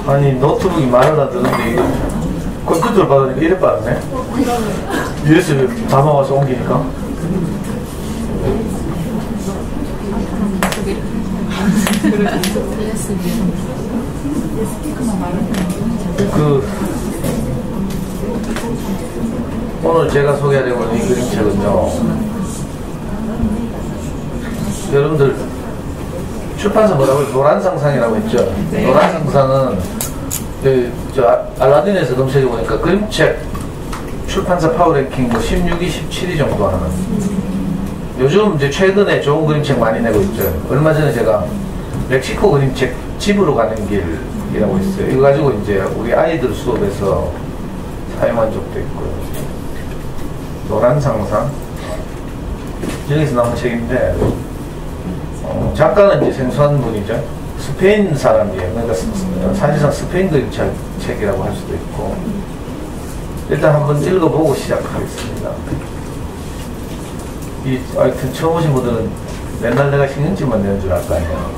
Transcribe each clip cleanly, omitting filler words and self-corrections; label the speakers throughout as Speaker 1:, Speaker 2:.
Speaker 1: 아니 노트북이 말을 안 듣는데 이거 컴퓨터를 받으니까 이래 빠르네. USB 담아와서 옮기니까. 오늘 제가 소개하려고 하는 이 그림책은요, 여러분들 출판사 뭐라고 해요? 노란상상이라고 했죠. 네. 노란상상은 알라딘에서 검색해보니까 그림책 출판사 파워랭킹 뭐 16위, 17위 정도 하는, 요즘 이제 최근에 좋은 그림책 많이 내고 있죠. 얼마 전에 제가 멕시코 그림책 집으로 가는 길이라고 있어요. 이거 가지고 이제 우리 아이들 수업에서 사용한 적도 있고요. 노란상상, 여기서 나온 책인데, 작가는 이제 생소한 분이죠. 스페인 사람이에요. 그러니까 사실상 스페인 그림책이라고 할 수도 있고. 일단 한번 읽어보고 시작하겠습니다. 하여튼 처음 오신 분들은 맨날 내가 신경질만 내는 줄 알 거 아니에요.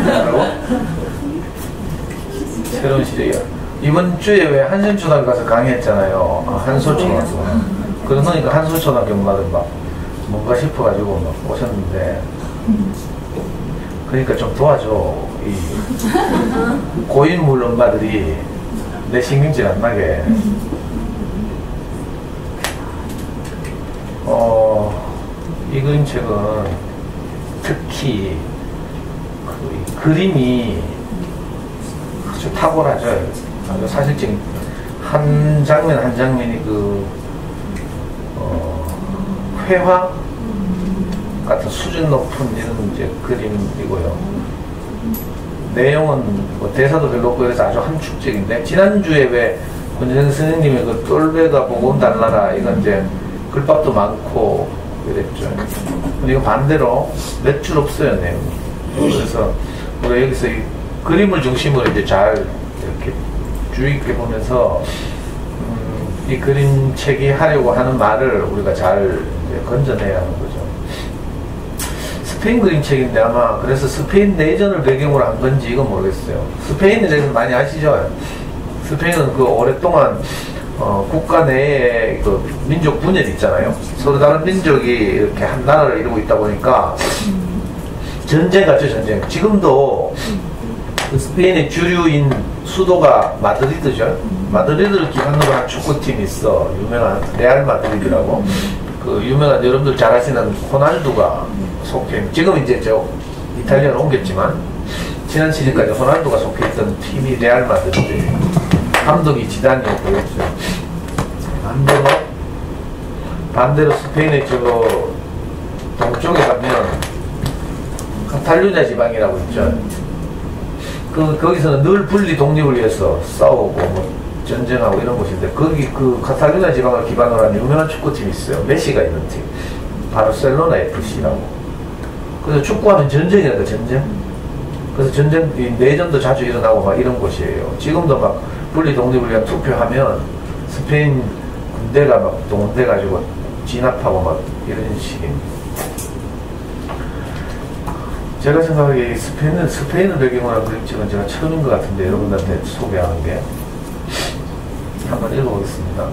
Speaker 1: 뭐라고? 새로운 시작이야. 이번 주에 왜 한신초등학교 가서 강의했잖아요. 한솔초등학교. 그러니까 한솔초등학교 엄마들 막 뭔가 싶어가지고 막 오셨는데, 그러니까 좀 도와줘. 이 고인물 엄마들이 내 신경질 안 나게. 이 그림책은 특히 그 그림이 아주 탁월하죠. 아주 사실적인 한 장면 한 장면이 회화 같은 수준 높은 이런 이제 그림이고요. 내용은 뭐 대사도 별로 없고 그래서 아주 함축적인데, 지난주에 왜 권재생 선생님의 그 똘배가 복음 달라라, 이건 이제 글밥도 많고 이랬죠. 근데 이거 반대로 몇 줄 없어요, 내용이. 그래서 우리가 여기서 이 그림을 중심으로 이제 잘 이렇게 주의 깊게 보면서 이 그림책이 하려고 하는 말을 우리가 잘 이제 건져내야 하는 거죠. 스페인 그림책인데 아마 그래서 스페인 내전을 배경으로 한 건지 이건 모르겠어요. 스페인에 대해서 많이 아시죠? 스페인은 그 오랫동안 국가 내에 그 민족 분열이 있잖아요. 서로 다른 민족이 이렇게 한 나라를 이루고 있다 보니까 전쟁 같죠, 전쟁. 지금도 그 스페인의 주류인 수도가 마드리드죠. 마드리드를 기반으로 한 축구팀이 있어. 유명한 레알 마드리드라고. 그 유명한, 여러분들 잘 아시는 호날두가 속해, 지금 이제 이탈리아로 옮겼지만 지난 시즌까지 호날두가 속해있던 팀이 레알 마드리드. 감독이 지단이었고요. 반대로 스페인의 동쪽에 가면 카탈루냐 지방이라고 있죠. 거기서는 늘 분리 독립을 위해서 싸우고 뭐 전쟁하고 이런 곳인데, 거기 그 카탈루냐 지방을 기반으로 한 유명한 축구팀이 있어요. 메시가 있는 팀. 바르셀로나 FC라고. 그래서 축구하면 전쟁이라니까, 전쟁. 그래서 내전도 자주 일어나고 막 이런 곳이에요. 지금도 막 분리 독립을 위한 투표하면 스페인 군대가 막 동원돼가지고 진압하고 막 이런 식입니다. 제가 생각하기에 스페인을 배경으로 한 그림책은 제가 처음인 것 같은데, 여러분들한테 소개하는 게. 한번 읽어보겠습니다.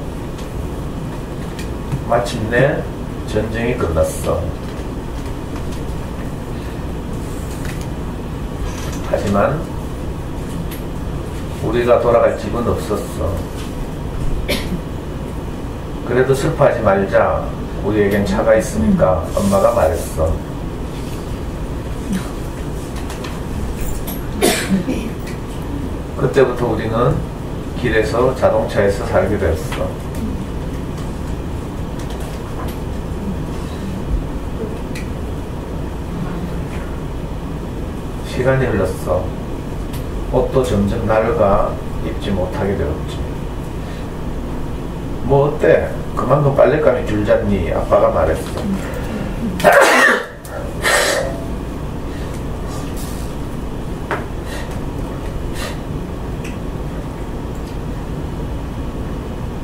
Speaker 1: 마침내 전쟁이 끝났어. 하지만 우리가 돌아갈 집은 없었어. 그래도 슬퍼하지 말자. 우리에겐 차가 있으니까, 엄마가 말했어. 그때부터 우리는 길에서 자동차에서 살게 되었어. 시간이 흘렀어. 옷도 점점 낡아 입지 못하게 되었지. 뭐 어때? 그만큼 빨랫감이 줄잖니? 아빠가 말했어.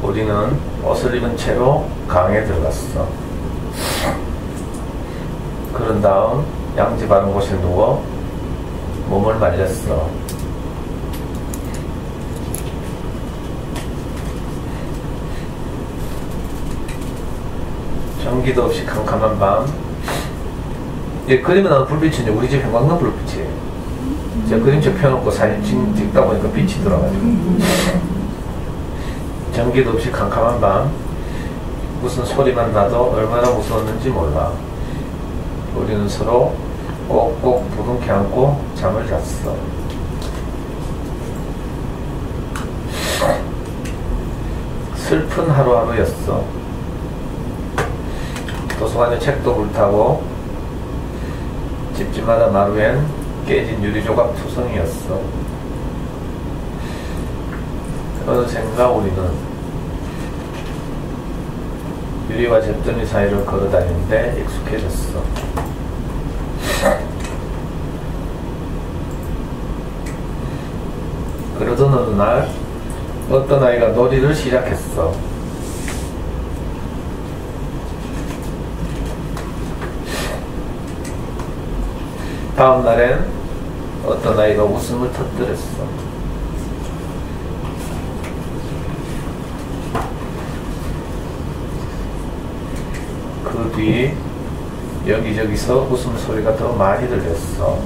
Speaker 1: 우리는 옷을 입은 채로 강에 들어갔어. 그런 다음 양지 바른 곳에 누워 몸을 말렸어. 전기도 없이 캄캄한 밤. 이 그림에 나오는 불빛은 우리 집 형광등 불빛이에요. 제가 그림책 펴놓고 사진 찍다 보니까 빛이 들어가지고. 전기도 없이 캄캄한 밤. 무슨 소리만 나도 얼마나 무서웠는지 몰라. 우리는 서로 꼭꼭 부둥켜 안고 잠을 잤어. 슬픈 하루하루였어. 도서관에 책도 불타고 집집마다 마루엔 깨진 유리조각 투성이었어. 어느샌가 우리는 유리와 잿더미 사이를 걸어다니는데 익숙해졌어. 그러던 어느 날 어떤 아이가 놀이를 시작했어. 다음 날엔 어떤 아이가 웃음을 터뜨렸어. 그 뒤 여기저기서 웃음소리가 더 많이 들렸어.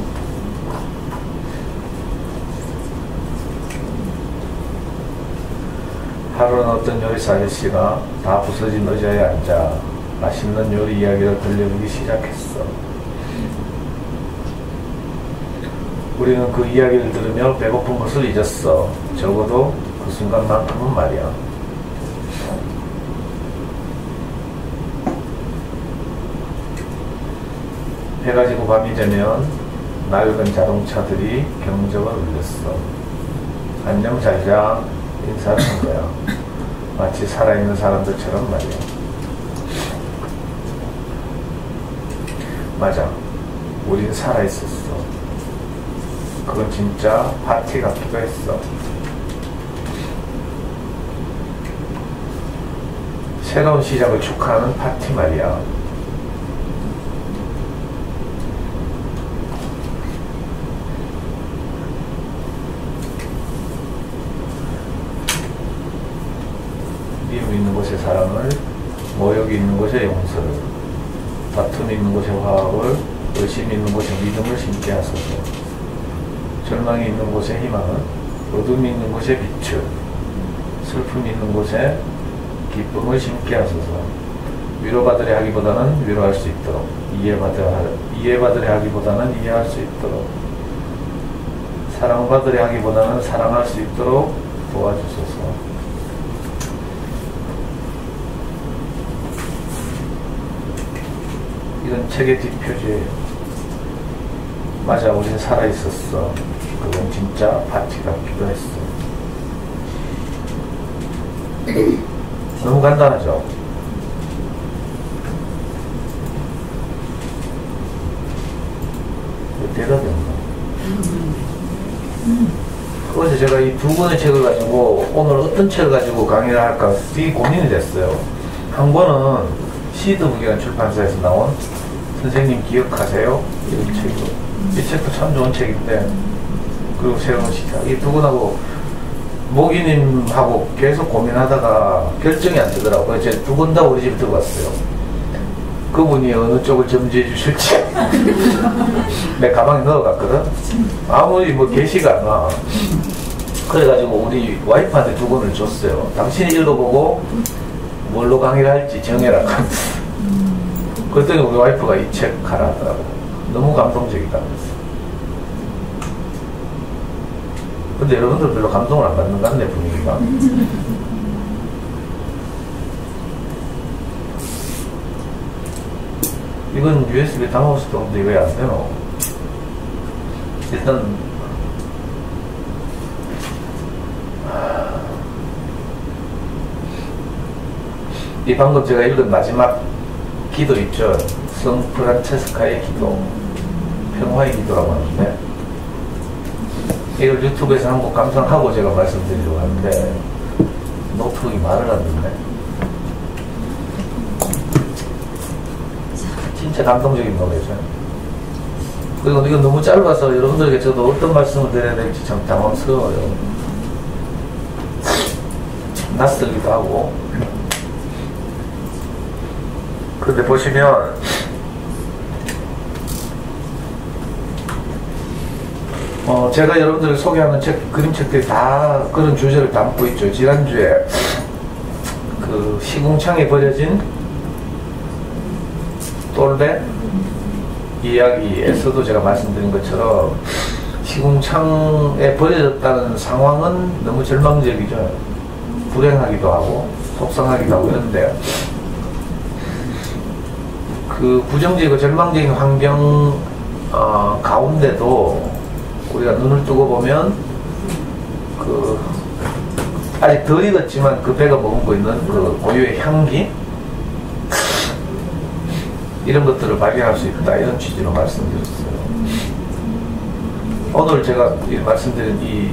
Speaker 1: 하루는 어떤 요리사 아저씨가 다 부서진 의자에 앉아 맛있는 요리 이야기를 들려주기 시작했어. 우리는 그 이야기를 들으며 배고픈 것을 잊었어. 적어도 그 순간만큼은 말이야. 해가 지고 밤이 되면 낡은 자동차들이 경적을 울렸어. 안녕 잘자 인사를 한 거야. 마치 살아있는 사람들처럼 말이야. 맞아, 우린 살아있었어. 그건 진짜 파티 같기도 했어. 새로운 시작을 축하하는 파티 말이야. 미움이 있는 곳에 사랑을, 모욕이 있는 곳에 용서를, 다툼이 있는 곳에 화합을, 의심이 있는 곳에 믿음을 심게 하소서. 절망이 있는 곳에 희망을, 어둠이 있는 곳에 빛을, 슬픔이 있는 곳에 기쁨을 심게 하소서. 위로받으려 하기보다는 위로할 수 있도록, 이해받으려 하기보다는 이해할 수 있도록, 사랑받으려 하기보다는 사랑할 수 있도록 도와주소서. 이건 책의 뒷표지예요. 맞아, 우린 살아있었어. 그건 진짜 파티 같기도 했어. 너무 간단하죠? 대단했나? 어제 제가 이 두 권의 책을 가지고 오늘 어떤 책을 가지고 강의를 할까 되게 고민이 됐어요. 한 권은 시드북이라는 출판사에서 나온 선생님 기억하세요? 이런 책이고, 이 책도 참 좋은 책인데, 그리고 새로운 시작. 이 두 권하고 모기님하고 계속 고민하다가 결정이 안 되더라고요. 제가 두 권 다 우리 집에 들고 왔어요. 그분이 어느 쪽을 점지해 주실지 내 가방에 넣어갔거든. 아무리 뭐 게시가 안 와. 그래가지고 우리 와이프한테 두 권을 줬어요. 당신이 읽어보고 뭘로 강의를 할지 정해라. 그랬더니 우리 와이프가 이 책 하라 하더라고. 너무 감동적이다. 근데 여러분들 별로 감동을 안 받는 것 같네, 분위기가. 이건 USB 담아올 수도 없는데 왜 안 되노? 일단 이 방금 제가 읽은 마지막 기도 있죠. 성 프란체스카의 기도, 평화의 기도라고 하는데, 이걸 유튜브에서 한번 감상하고 제가 말씀드리려고 하는데 노트북이 말을 안 듣네. 진짜 감동적인 노래죠. 그리고 이건 너무 짧아서 여러분들에게 저도 어떤 말씀을 드려야 될지 참 당황스러워요. 낯설기도 하고. 근데 보시면 제가 여러분들에게 소개하는 책, 그림책들이 다 그런 주제를 담고 있죠. 지난주에 그 시궁창에 버려진 똘레 이야기에서도 제가 말씀드린 것처럼 시궁창에 버려졌다는 상황은 너무 절망적이죠. 불행하기도 하고 속상하기도 하고 이런데 그 부정적이고 절망적인 환경 가운데도 우리가 눈을 뜨고 보면 그 아직 덜 익었지만 그 배가 머금고 있는 그 고유의 향기 이런 것들을 발견할 수 있다, 이런 취지로 말씀드렸어요. 오늘 제가 말씀드린 이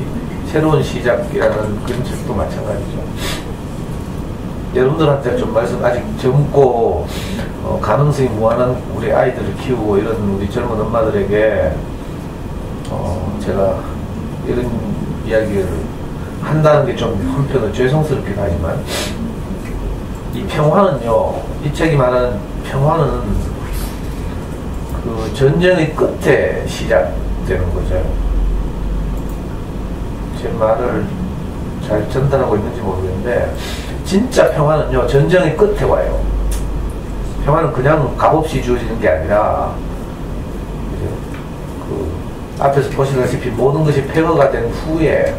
Speaker 1: 새로운 시작이라는 그림책도 마찬가지죠. 여러분들한테 좀 말씀, 아직 젊고 가능성이 무한한 우리 아이들을 키우고 이런 우리 젊은 엄마들에게 제가 이런 이야기를 한다는 게 좀 한편으로 죄송스럽기도 하지만 이 평화는요, 이 책이 말하는 평화는 그 전쟁의 끝에 시작되는 거죠. 제 말을 잘 전달하고 있는지 모르겠는데 진짜 평화는요, 전쟁의 끝에 와요. 평화는 그냥 값없이 주어지는 게 아니라 그 앞에서 보시다시피 모든 것이 폐허가 된 후에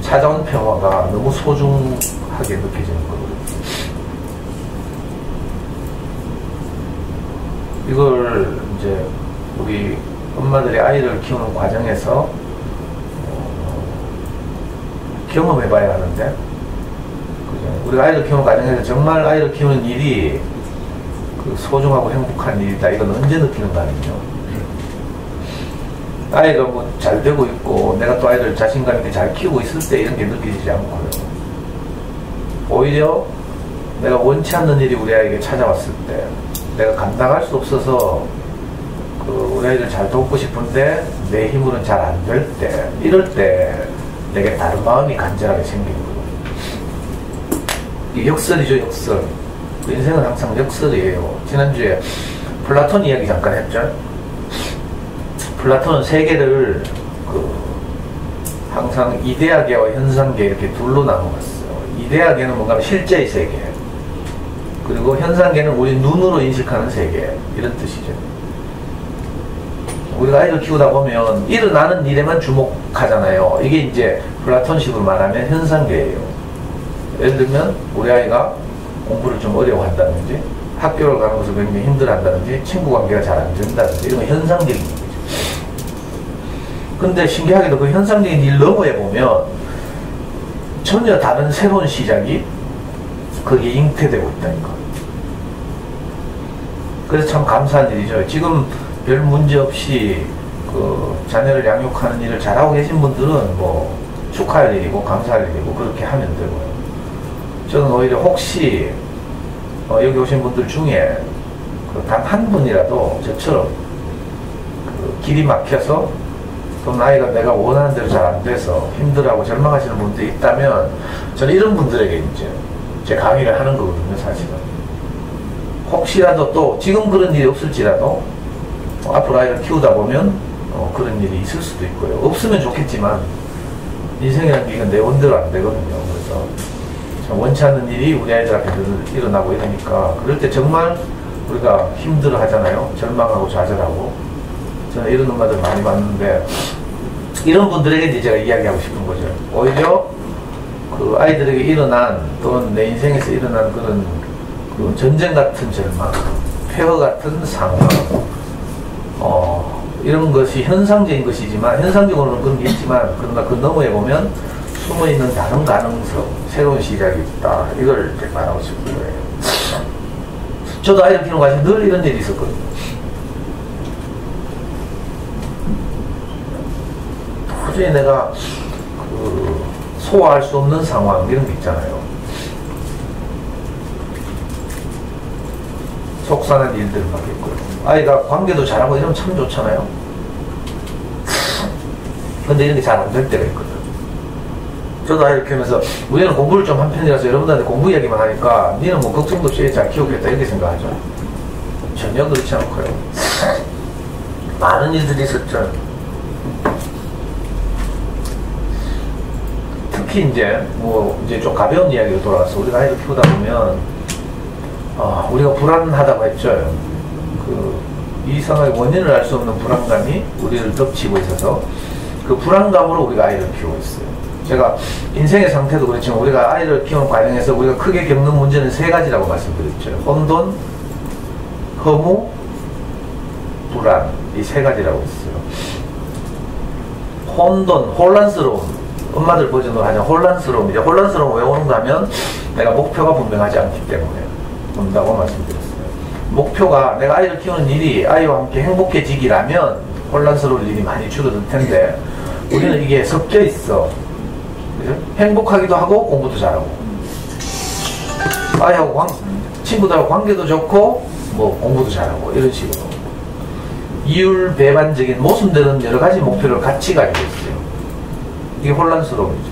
Speaker 1: 찾아온 평화가 너무 소중하게 느껴지는 거거든요. 이걸 이제 우리 엄마들이 아이를 키우는 과정에서 경험해 봐야 하는데, 그죠? 우리가 아이를 키우는 과정에서 정말 아이를 키우는 일이 그 소중하고 행복한 일이다, 이건 언제 느끼는가 하면요, 아이가 뭐 잘 되고 있고 내가 또 아이를 자신감 있게 잘 키우고 있을 때 이런 게 느껴지지 않고요. 오히려 내가 원치 않는 일이 우리 아이에게 찾아왔을 때, 내가 감당할 수 없어서 그 우리 아이를 잘 돕고 싶은데 내 힘으로는 잘 안 될 때, 이럴 때 내게 다른 마음이 간절하게 생기는 거예요. 이게 역설이죠, 역설. 인생은 항상 역설이에요. 지난주에 플라톤 이야기 잠깐 했죠. 플라톤은 세계를 항상 이데아계와 현상계 이렇게 둘로 나눠봤어요. 이데아계는 뭔가 실제의 세계, 그리고 현상계는 우리 눈으로 인식하는 세계, 이런 뜻이죠. 우리가 아이를 키우다 보면 일어나는 일에만 주목하잖아요. 이게 이제 플라톤식으로 말하면 현상계예요. 예를 들면 우리 아이가 공부를 좀 어려워한다든지 학교를 가는 것을 굉장히 힘들어한다든지 친구 관계가 잘 안 된다든지 이런 건 현상적인 거죠. 근데 신기하게도 그 현상적인 일 너머에 보면 전혀 다른 새로운 시작이 거기에 잉태되고 있다니까. 그래서 참 감사한 일이죠. 지금 별 문제 없이 그 자녀를 양육하는 일을 잘하고 계신 분들은 뭐 축하할 일이고 감사할 일이고 그렇게 하면 되고요. 저는 오히려 혹시 여기 오신 분들 중에 단 한 분이라도 저처럼 그 길이 막혀서 또 나이가 내가 원하는 대로 잘 안 돼서 힘들어하고 절망하시는 분들이 있다면 저는 이런 분들에게 이제 제 강의를 하는 거거든요, 사실은. 혹시라도 또 지금 그런 일이 없을지라도 앞으로 아이를 키우다 보면 그런 일이 있을 수도 있고요. 없으면 좋겠지만 인생이라는 게 이건 내 원대로 안 되거든요. 그래서 원치 않는 일이 우리 아이들 앞에 일어나고 이러니까 그럴 때 정말 우리가 힘들어 하잖아요. 절망하고 좌절하고. 저는 이런 엄마들 많이 봤는데 이런 분들에게 이제 제가 이야기하고 싶은 거죠. 오히려 그 아이들에게 일어난 또는 내 인생에서 일어난 그런 그 전쟁 같은 절망, 폐허 같은 상황, 이런 것이 현상적인 것이지만, 현상적으로는 그런 게 있지만, 그러나 그 너머에 보면 숨어있는 다른 가능성, 새로운 시작이 있다. 이걸 이제 말하고 싶은 거예요. 저도 아이를 키우는 과정에 늘 이런 일이 있었거든요. 도저히 내가 소화할 수 없는 상황, 이런 게 있잖아요. 속상한 일들을 막 있고요. 아이가 관계도 잘하고 이러면 참 좋잖아요. 근데 이런 게 잘 안 될 때가 있거든. 저도 아이를 키우면서 우리는 공부를 좀 한 편이라서 여러분들한테 공부 이야기만 하니까 니는 뭐 걱정도 없이 잘 키우겠다 이렇게 생각하죠. 전혀 그렇지 않고요. 많은 일들이 있었죠. 특히 이제 이제 좀 가벼운 이야기로 돌아와서 우리가 아이를 키우다 보면 우리가 불안하다고 했죠. 이 상황의 원인을 알 수 없는 불안감이 우리를 덮치고 있어서 그 불안감으로 우리가 아이를 키우고 있어요. 제가 인생의 상태도 그렇지만 우리가 아이를 키우는 과정에서 우리가 크게 겪는 문제는 3가지라고 말씀드렸죠. 혼돈, 허무, 불안, 이 3가지라고 있어요. 혼돈, 혼란스러움. 엄마들 버전으로 하자면 혼란스러움이죠. 혼란스러움 왜 오는가 하면 내가 목표가 분명하지 않기 때문에 온다고 말씀드렸어요. 목표가 내가 아이를 키우는 일이 아이와 함께 행복해지기라면 혼란스러울 일이 많이 줄어들 텐데 우리는 이게 섞여 있어. 그죠? 행복하기도 하고 공부도 잘하고 아이하고 친구들하고 관계도 좋고 공부도 잘하고 이런 식으로 이율배반적인 모순되는 여러 가지 목표를 같이 가지고 있어요. 이게 혼란스러움이죠.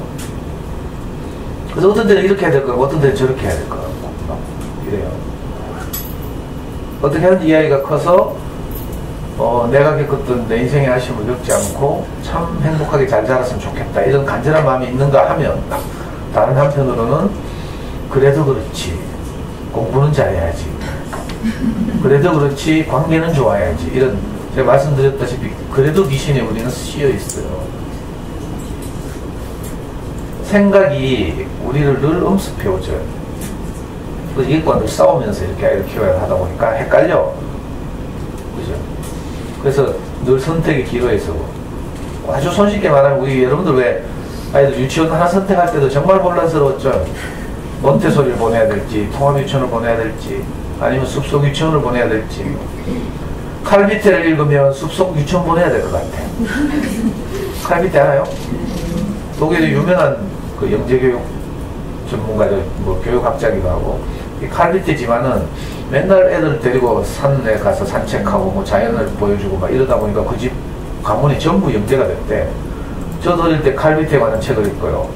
Speaker 1: 그래서 어떤 때는 이렇게 해야 될 거고 어떤 때는 저렇게 해야 될 거고 이래요. 어떻게 하는지 이 아이가 커서 내가 겪었던 내 인생의 아쉬움을 겪지 않고 참 행복하게 잘 자랐으면 좋겠다 이런 간절한 마음이 있는가 하면 다른 한편으로는 그래도 그렇지 공부는 잘해야지 그래도 그렇지 관계는 좋아야지 이런 제가 말씀드렸다시피 그래도 귀신에 우리는 씌여 있어요. 생각이 우리를 늘 엄습해오죠. 그래서 이것과 늘 싸우면서 이렇게 아이를 키워야 하다 보니까 헷갈려. 그죠? 그래서 늘 선택의 기로에 서고 아주 손쉽게 말하면 우리 여러분들 왜 아이들 유치원 하나 선택할 때도 정말 혼란스러웠죠. 몬테소리를 보내야 될지 통합유치원을 보내야 될지 아니면 숲속 유치원을 보내야 될지 칼비테를 읽으면 숲속 유치원 보내야 될 것 같아. 칼비테 알아요? 독일의 유명한 그 영재교육 전문가죠. 교육학자기도 하고 칼비테지만은 맨날 애들 데리고 산에 가서 산책하고 자연을 보여주고 막 이러다 보니까 그 집 가문이 전부 영재가 됐대. 저도 어릴 때 칼비테에 관한 책을 읽고요.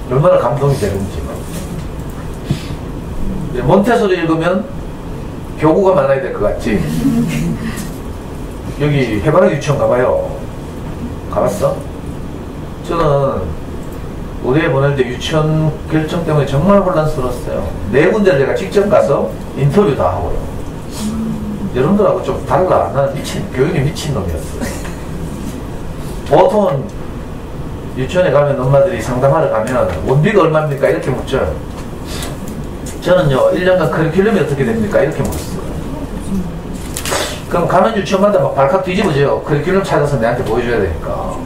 Speaker 1: 얼마나 감동이 되는지. 몬테소리 읽으면 교구가 많아야 될 것 같지? 여기 해바라기 유치원 가봐요. 가봤어? 저는 우리 애 보낼 때 유치원 결정 때문에 정말 혼란스러웠어요. 4군데를 제가 직접 가서 인터뷰 다 하고요. 여러분들하고 좀 달라. 나는 교육에 미친 놈이었어요. 보통은 유치원에 가면 엄마들이 상담하러 가면 원비가 얼마입니까? 이렇게 묻죠. 저는요 1년간 커리큘럼이 어떻게 됩니까? 이렇게 묻었어요. 그럼 가는 유치원마다 막 발칵 뒤집어져요. 커리큘럼 찾아서 내한테 보여줘야 되니까.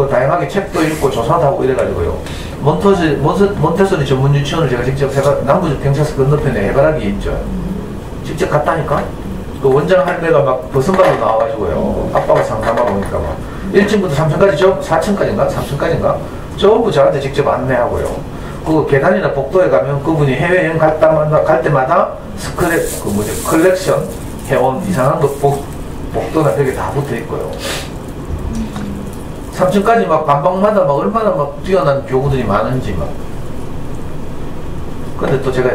Speaker 1: 다양하게 책도 읽고 조사도 하고 이래가지고요. 몬테소리 전문 유치원을 제가 직접 남부적 경찰서 건너편에 해바라기 있죠. 직접 갔다니까? 그 원장 할매가 막 버선발로 나와가지고요. 아빠가 상담하고 오니까 막 1층부터 3층까지 4층까지인가? 3층까지인가? 전부 저한테 직접 안내하고요. 그 계단이나 복도에 가면 그분이 해외여행 갈 때마다 컬렉션 해온 이상한 거 복도나 벽에 다 붙어 있고요. 3층까지 막 반방마다 막 얼마나 막 뛰어난 교구들이 많은지 막. 근데 또 제가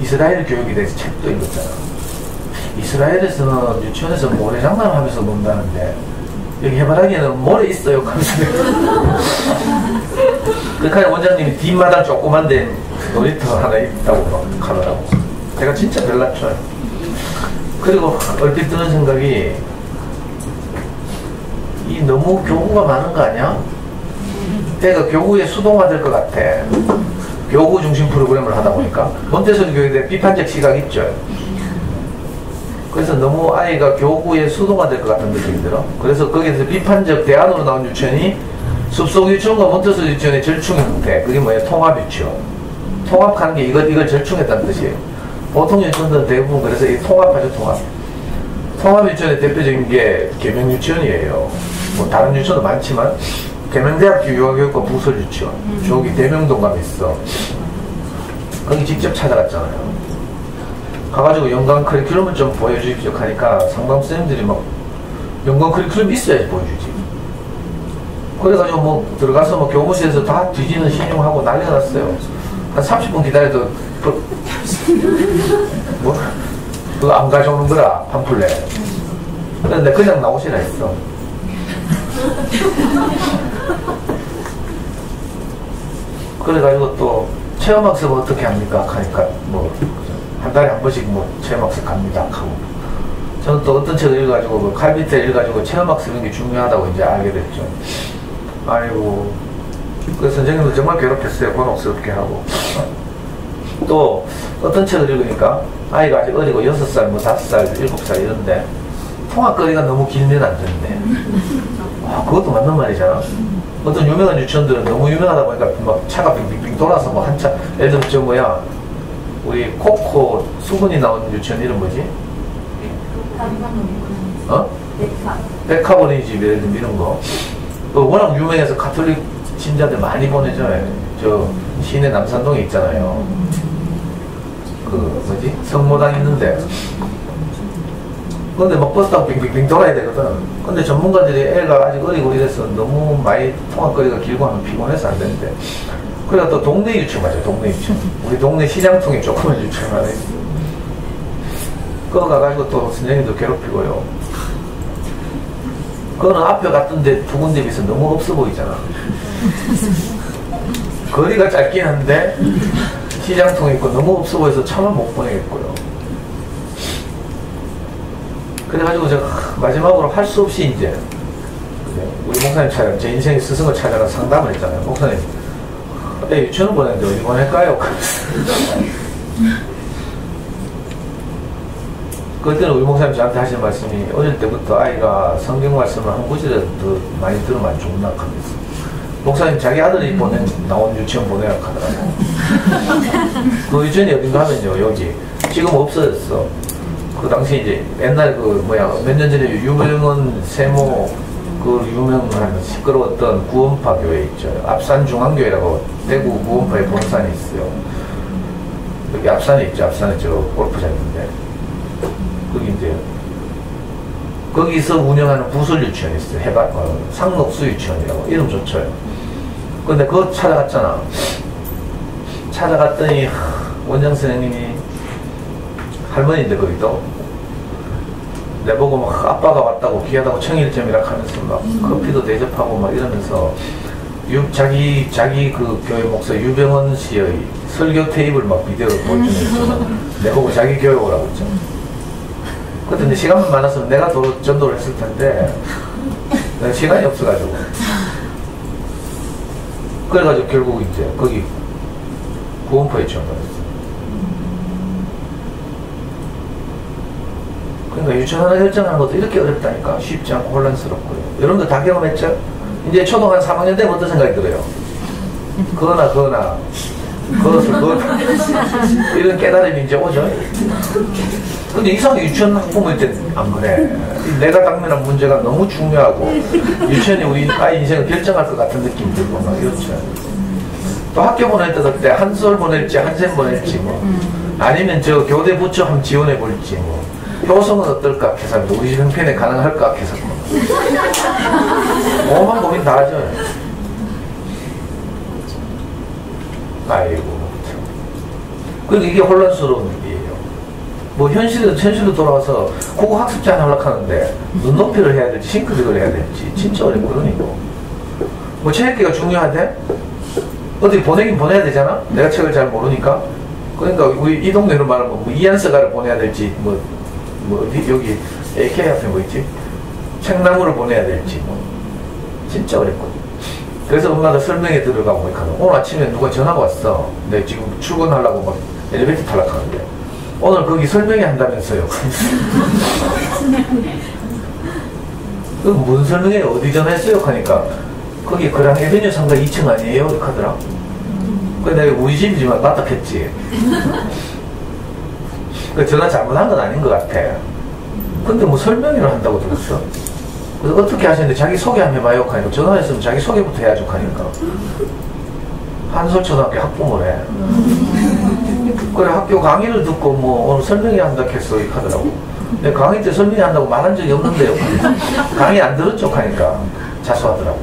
Speaker 1: 이스라엘 교육에 대해서 책도 읽었잖아. 이스라엘에서는 유치원에서 모래장난을 하면서 논다는데 여기 해바라기에는 모래 있어요. 그러니까 원장님이 뒷마당 조그만 데 놀이터 하나 있다고 막 하더라고. 제가 진짜 별났죠. 그리고 얼핏 드는 생각이 너무 교구가 많은 거 아니야? 애가 교구에 수동화될 것 같아. 교구 중심 프로그램을 하다 보니까 몬테소리 교육에 대한 비판적 시각이 있죠. 그래서 너무 아이가 교구에 수동화될 것 같은 느낌이 들어. 그래서 거기에서 비판적 대안으로 나온 유치원이 숲속 유치원과 몬테소리 유치원의 절충의 형태. 그게 뭐예요? 통합 유치원. 통합하는 게 이걸 절충했다는 뜻이에요. 보통 유치원들은 대부분 그래서 이 통합하죠. 통합 유치원의 대표적인 게 계명 유치원이에요. 다른 유치원도 많지만 계명대학교 유아교육과 부설 유치원 저기 대명동 가면 있어. 거기 직접 찾아갔잖아요. 가가지고 연관 커리큘럼을 좀 보여주십시오 하니까 상담 선생님들이 막 연관 커리큘럼 있어야지 보여주지. 그래가지고 뭐 들어가서 뭐 교무실에서 다 뒤지는 신용하고 난리가 났어요. 한 30분 기다려도 뭐 그거 안 가져오는 거라 팜플렛. 근데 그냥 나오시라 했어. 그래가지고 또 체험학습 어떻게 합니까? 하니까 뭐 한 달에 한 번씩 뭐 체험학습 갑니다 하고, 저는 또 어떤 책을 읽어가지고 그 칼비트 읽어가지고 체험학습인 게 중요하다고 이제 알게 됐죠. 아이고, 그래서 선생님도 정말 괴롭혔어요. 곤혹스럽게 하고. 또 어떤 책을 읽으니까 아이가 아직 어리고 6살, 뭐 5살, 7살 이런데 통학거리가 너무 길면 안 되는데, 그것도 맞는 말이잖아. 어떤 유명한 유치원들은 너무 유명하다 보니까 막 차가 빙빙빙 돌아서 뭐 한차, 예를 들면 저 뭐야, 우리 코코 수근이 나온 유치원 이름 뭐지? 어? 백합어린이집 예를 들면 이런 거. 워낙 유명해서 가톨릭 신자들 많이 보내줘요. 저 시내 남산동에 있잖아요. 그 뭐지? 성모당 있는데. 근데 막 버스 타고 빙빙빙 돌아야 되거든. 근데 전문가들이 애가 아직 어리고 이래서 너무 많이 통학거리가 길고 하면 피곤해서 안 되는데. 그래가 또 동네 유치원 가죠. 동네 유치원. 우리 동네 시장통에 조그만 유치원 하나 있어. 그거 가가지고 또 선생님도 괴롭히고요. 그거는 앞에 갔던데 두 군데 비해서 너무 없어 보이잖아. 거리가 짧긴 한데 시장통에 있고 너무 없어 보여서 차마 못 보내겠고요. 그래가지고 제가 마지막으로 할 수 없이 이제 우리 목사님 찾아, 제 인생의 스승을 찾아가 상담을 했잖아요. 목사님, 유치원을 보냈는데 어디 보낼까요? 그때는 우리 목사님 저한테 하신 말씀이, 어릴 때부터 아이가 성경 말씀을 한 구절이라도 더 많이 들으면 좋나 하면서, 목사님 자기 아들이 나온 유치원 보내라 하더라고요. 그 유치원이 어딘가 하면요, 여기 지금 없어졌어. 그 당시 이제 옛날 그 뭐야, 몇 년 전에 유명한 세모 그 유명한 시끄러웠던 구원파 교회 있죠. 앞산 중앙교회라고 대구 구원파에 본산이 있어요. 여기 앞산에 있죠. 앞산에 저 골프장인데, 거기 이제 거기서 운영하는 부설 유치원이 있어요. 상록수 유치원이라고 이름 좋죠. 근데 그거 찾아갔잖아. 찾아갔더니 원장 선생님이 할머니인데, 거기도 내보고 막 아빠가 왔다고 귀하다고 청일점이라 하면서 막 커피도 대접하고 막 이러면서 자기 그 교회 목사 유병헌 씨의 설교 테이블 막 비디오를 보여주면서 내보고 자기 교회 오라고 했죠. 근데 시간만 많았으면 내가 전도를 했을 텐데 내가 시간이 없어가지고, 그래가지고 결국 이제 거기 구원포에 지원받았어. 그러니까 유치원 하나 결정하는 것도 이렇게 어렵다니까. 쉽지 않고 혼란스럽고요. 여러분들 다 경험했죠? 이제 초등 한 3학년 되면 어떤 생각이 들어요? 그거나 이런 깨달음이 이제 오죠. 근데 이상하게 유치원 학부모일 때는 안 그래. 내가 당면한 문제가 너무 중요하고 유치원이 우리 아이 인생을 결정할 것 같은 느낌이 들고 막 이렇죠. 또 학교 보낼 때도 그때 한솔 보낼지 한샘 보낼지 뭐, 아니면 저 교대 부처 한번 지원해 볼지 뭐, 효성은 어떨까 해서 우리 형편에 가능할까 해서 오만 고민 다 하죠. 아이고 참. 그리고 이게 혼란스러운 일이에요. 뭐 현실로 돌아와서 국어 학습지 하나 하려고 눈높이를 해야 될지 싱크빅을 해야 될지 진짜 어렵거든요. 뭐 책읽기가 중요하대? 어디 보내긴 보내야 되잖아? 내가 책을 잘 모르니까. 그러니까 우리 이 동네로 말하면 뭐 이한서가를 보내야 될지 뭐 여기 AK 앞에 뭐 있지? 책나무를 보내야 될지 뭐 진짜 어렵거든. 그래서 엄마가 설명에 들어가고 있거든. 오늘 아침에 누가 전화가 왔어. 내가 지금 출근하려고 막 엘리베이터 타려고 하는데 오늘 거기 설명회 한다면서요. 그 무슨 설명회 어디 전화했어요? 하니까 거기 그랑 에베뉴 상가 2층 아니에요? 이렇게 하더라. 그래 내가 우리 집이지만 납득했지. 그 전화 잘못한 건 아닌 것 같아. 근데 뭐 설명회를 한다고 들었어. 그래서 어떻게 하시는데 자기 소개 한번 해봐요 하니까 전화했으면 자기 소개부터 해야죠 하니까 한솔초등학교 학부모래. 그래 학교 강의를 듣고 뭐 오늘 설명회 한다 했어 이렇게 하더라고. 근데 강의 때 설명회 한다고 말한 적이 없는데요. 강의 안 들었죠 하니까 자수하더라고.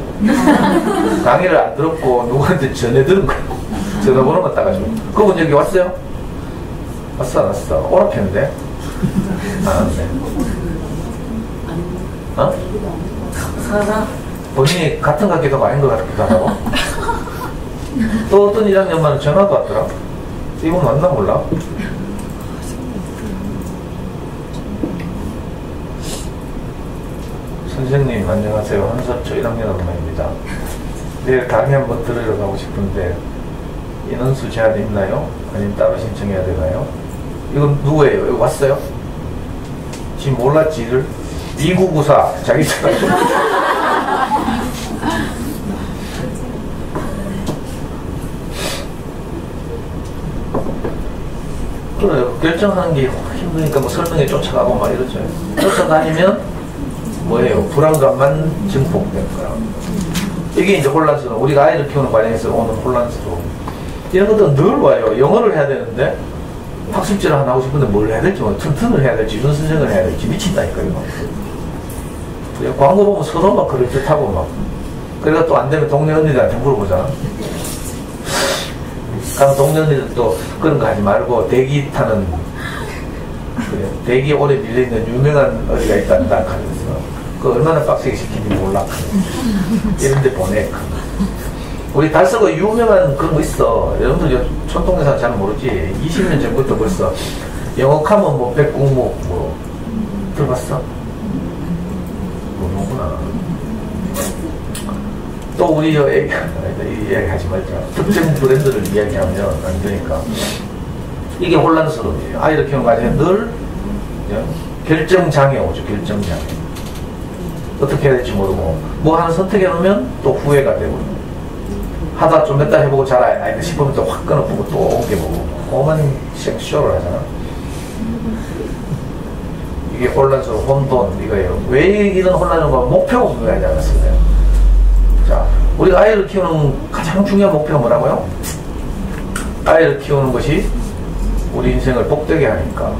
Speaker 1: 강의를 안 들었고 누구한테 전해 들은 거고 전화번호만 따가지고. 그분 여기 왔어요? 왔어 안 왔어? 오락했는데? 안 왔네. 어? 본인이 같은 학기도 아닌 것 같기도 하고. 또 어떤 1학년만은 전화도 왔더라. 이분 맞나 몰라? 선생님 안녕하세요. 한서초 1학년 엄마입니다. 내일 강의 한번 들으러 가고 싶은데 인원수 제한 있나요? 아니면 따로 신청해야 되나요? 이건 누구예요? 여기 왔어요? 지금 몰랐지 이를? 2994 자기 전화 그래요. 결정하는 게 힘드니까 뭐 설명에 쫓아가고 막 이러죠. 쫓아다니면 뭐예요? 불안감만 증폭될 거야. 이게 이제 혼란스러워. 우리가 아이를 키우는 과정에서 오는 혼란스러움. 이런 것들은 늘 와요. 영어를 해야 되는데 학습지를 하나 하고 싶은데 뭘 해야 될지, 뭐 튼튼을 해야 될지, 윤선생을 해야 될지 미친다니까 이거. 광고 보면 서로 막 그럴 듯 하고 막. 그래가 또 안 되면 동네 언니들한테 물어보잖아. 그럼 동네 언니들 또 그런 거 하지 말고 대기 타는, 그래. 대기 오래 밀려있는 유명한 어디가 있단다 하면서 그 얼마나 빡세게 시키는지 몰라. 이런 데 보내. 우리 달서가 유명한 그런 거 있어. 여러분들 촌동네사는 잘 모르지. 20년 전부터 벌써 영어하면 뭐 백국목 뭐 들어봤어? 모르구나. 또 우리 이 이야기하지 말자. 특정 브랜드를 이야기하면 안 되니까. 이게 혼란스러워요. 아이를 키우는 과정에 늘 결정장애 오죠. 결정장애. 어떻게 해야 될지 모르고 뭐 하나 선택해놓으면 또 후회가 되고 하다 좀 몇 달 해보고 잘 알겠다 싶으면 또 확 끊어보고 또 옮겨보고 오만 쇼를 하잖아. 이게 혼란스러워. 혼돈 이거예요. 왜 이런 혼란스러운 건 목표가 분명하지 않았을까요? 자, 우리가 아이를 키우는 가장 중요한 목표가 뭐라고요? 아이를 키우는 것이 우리 인생을 복되게 하니까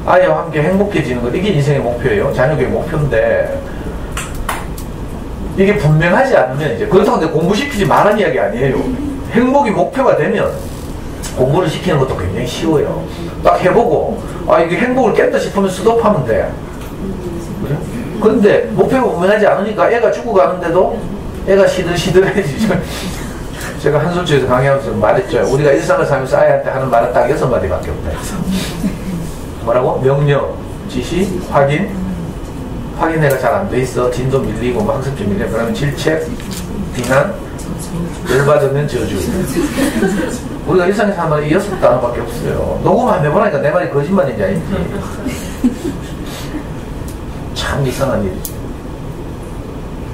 Speaker 1: 아이와 함께 행복해지는 것, 이게 인생의 목표예요. 자녀교육 목표인데 이게 분명하지 않으면 이제 그렇다고 근데 공부시키지 말라는 이야기 아니에요. 행복이 목표가 되면 공부를 시키는 것도 굉장히 쉬워요. 딱 해보고 아 이게 행복을 깼다 싶으면 스톱하면 돼. 그죠? 근데 목표가 분명하지 않으니까 애가 죽어가는데도 애가 시들시들해지죠. 제가 한솔초에서 강의하면서 말했죠. 우리가 일상을 살면서 아이한테 하는 말은 딱 6마디밖에 없다. 뭐라고? 명령, 지시, 확인해가 잘 안 돼 있어. 진도 밀리고 뭐 학습지 밀려. 그러면 질책, 비난, 열받으면 저주. 우리가 일상에서 하는 말이 6단어밖에 없어요. 녹음 안 해보라니까 내 말이 거짓말인지 아닌지. 참 이상한 일이지.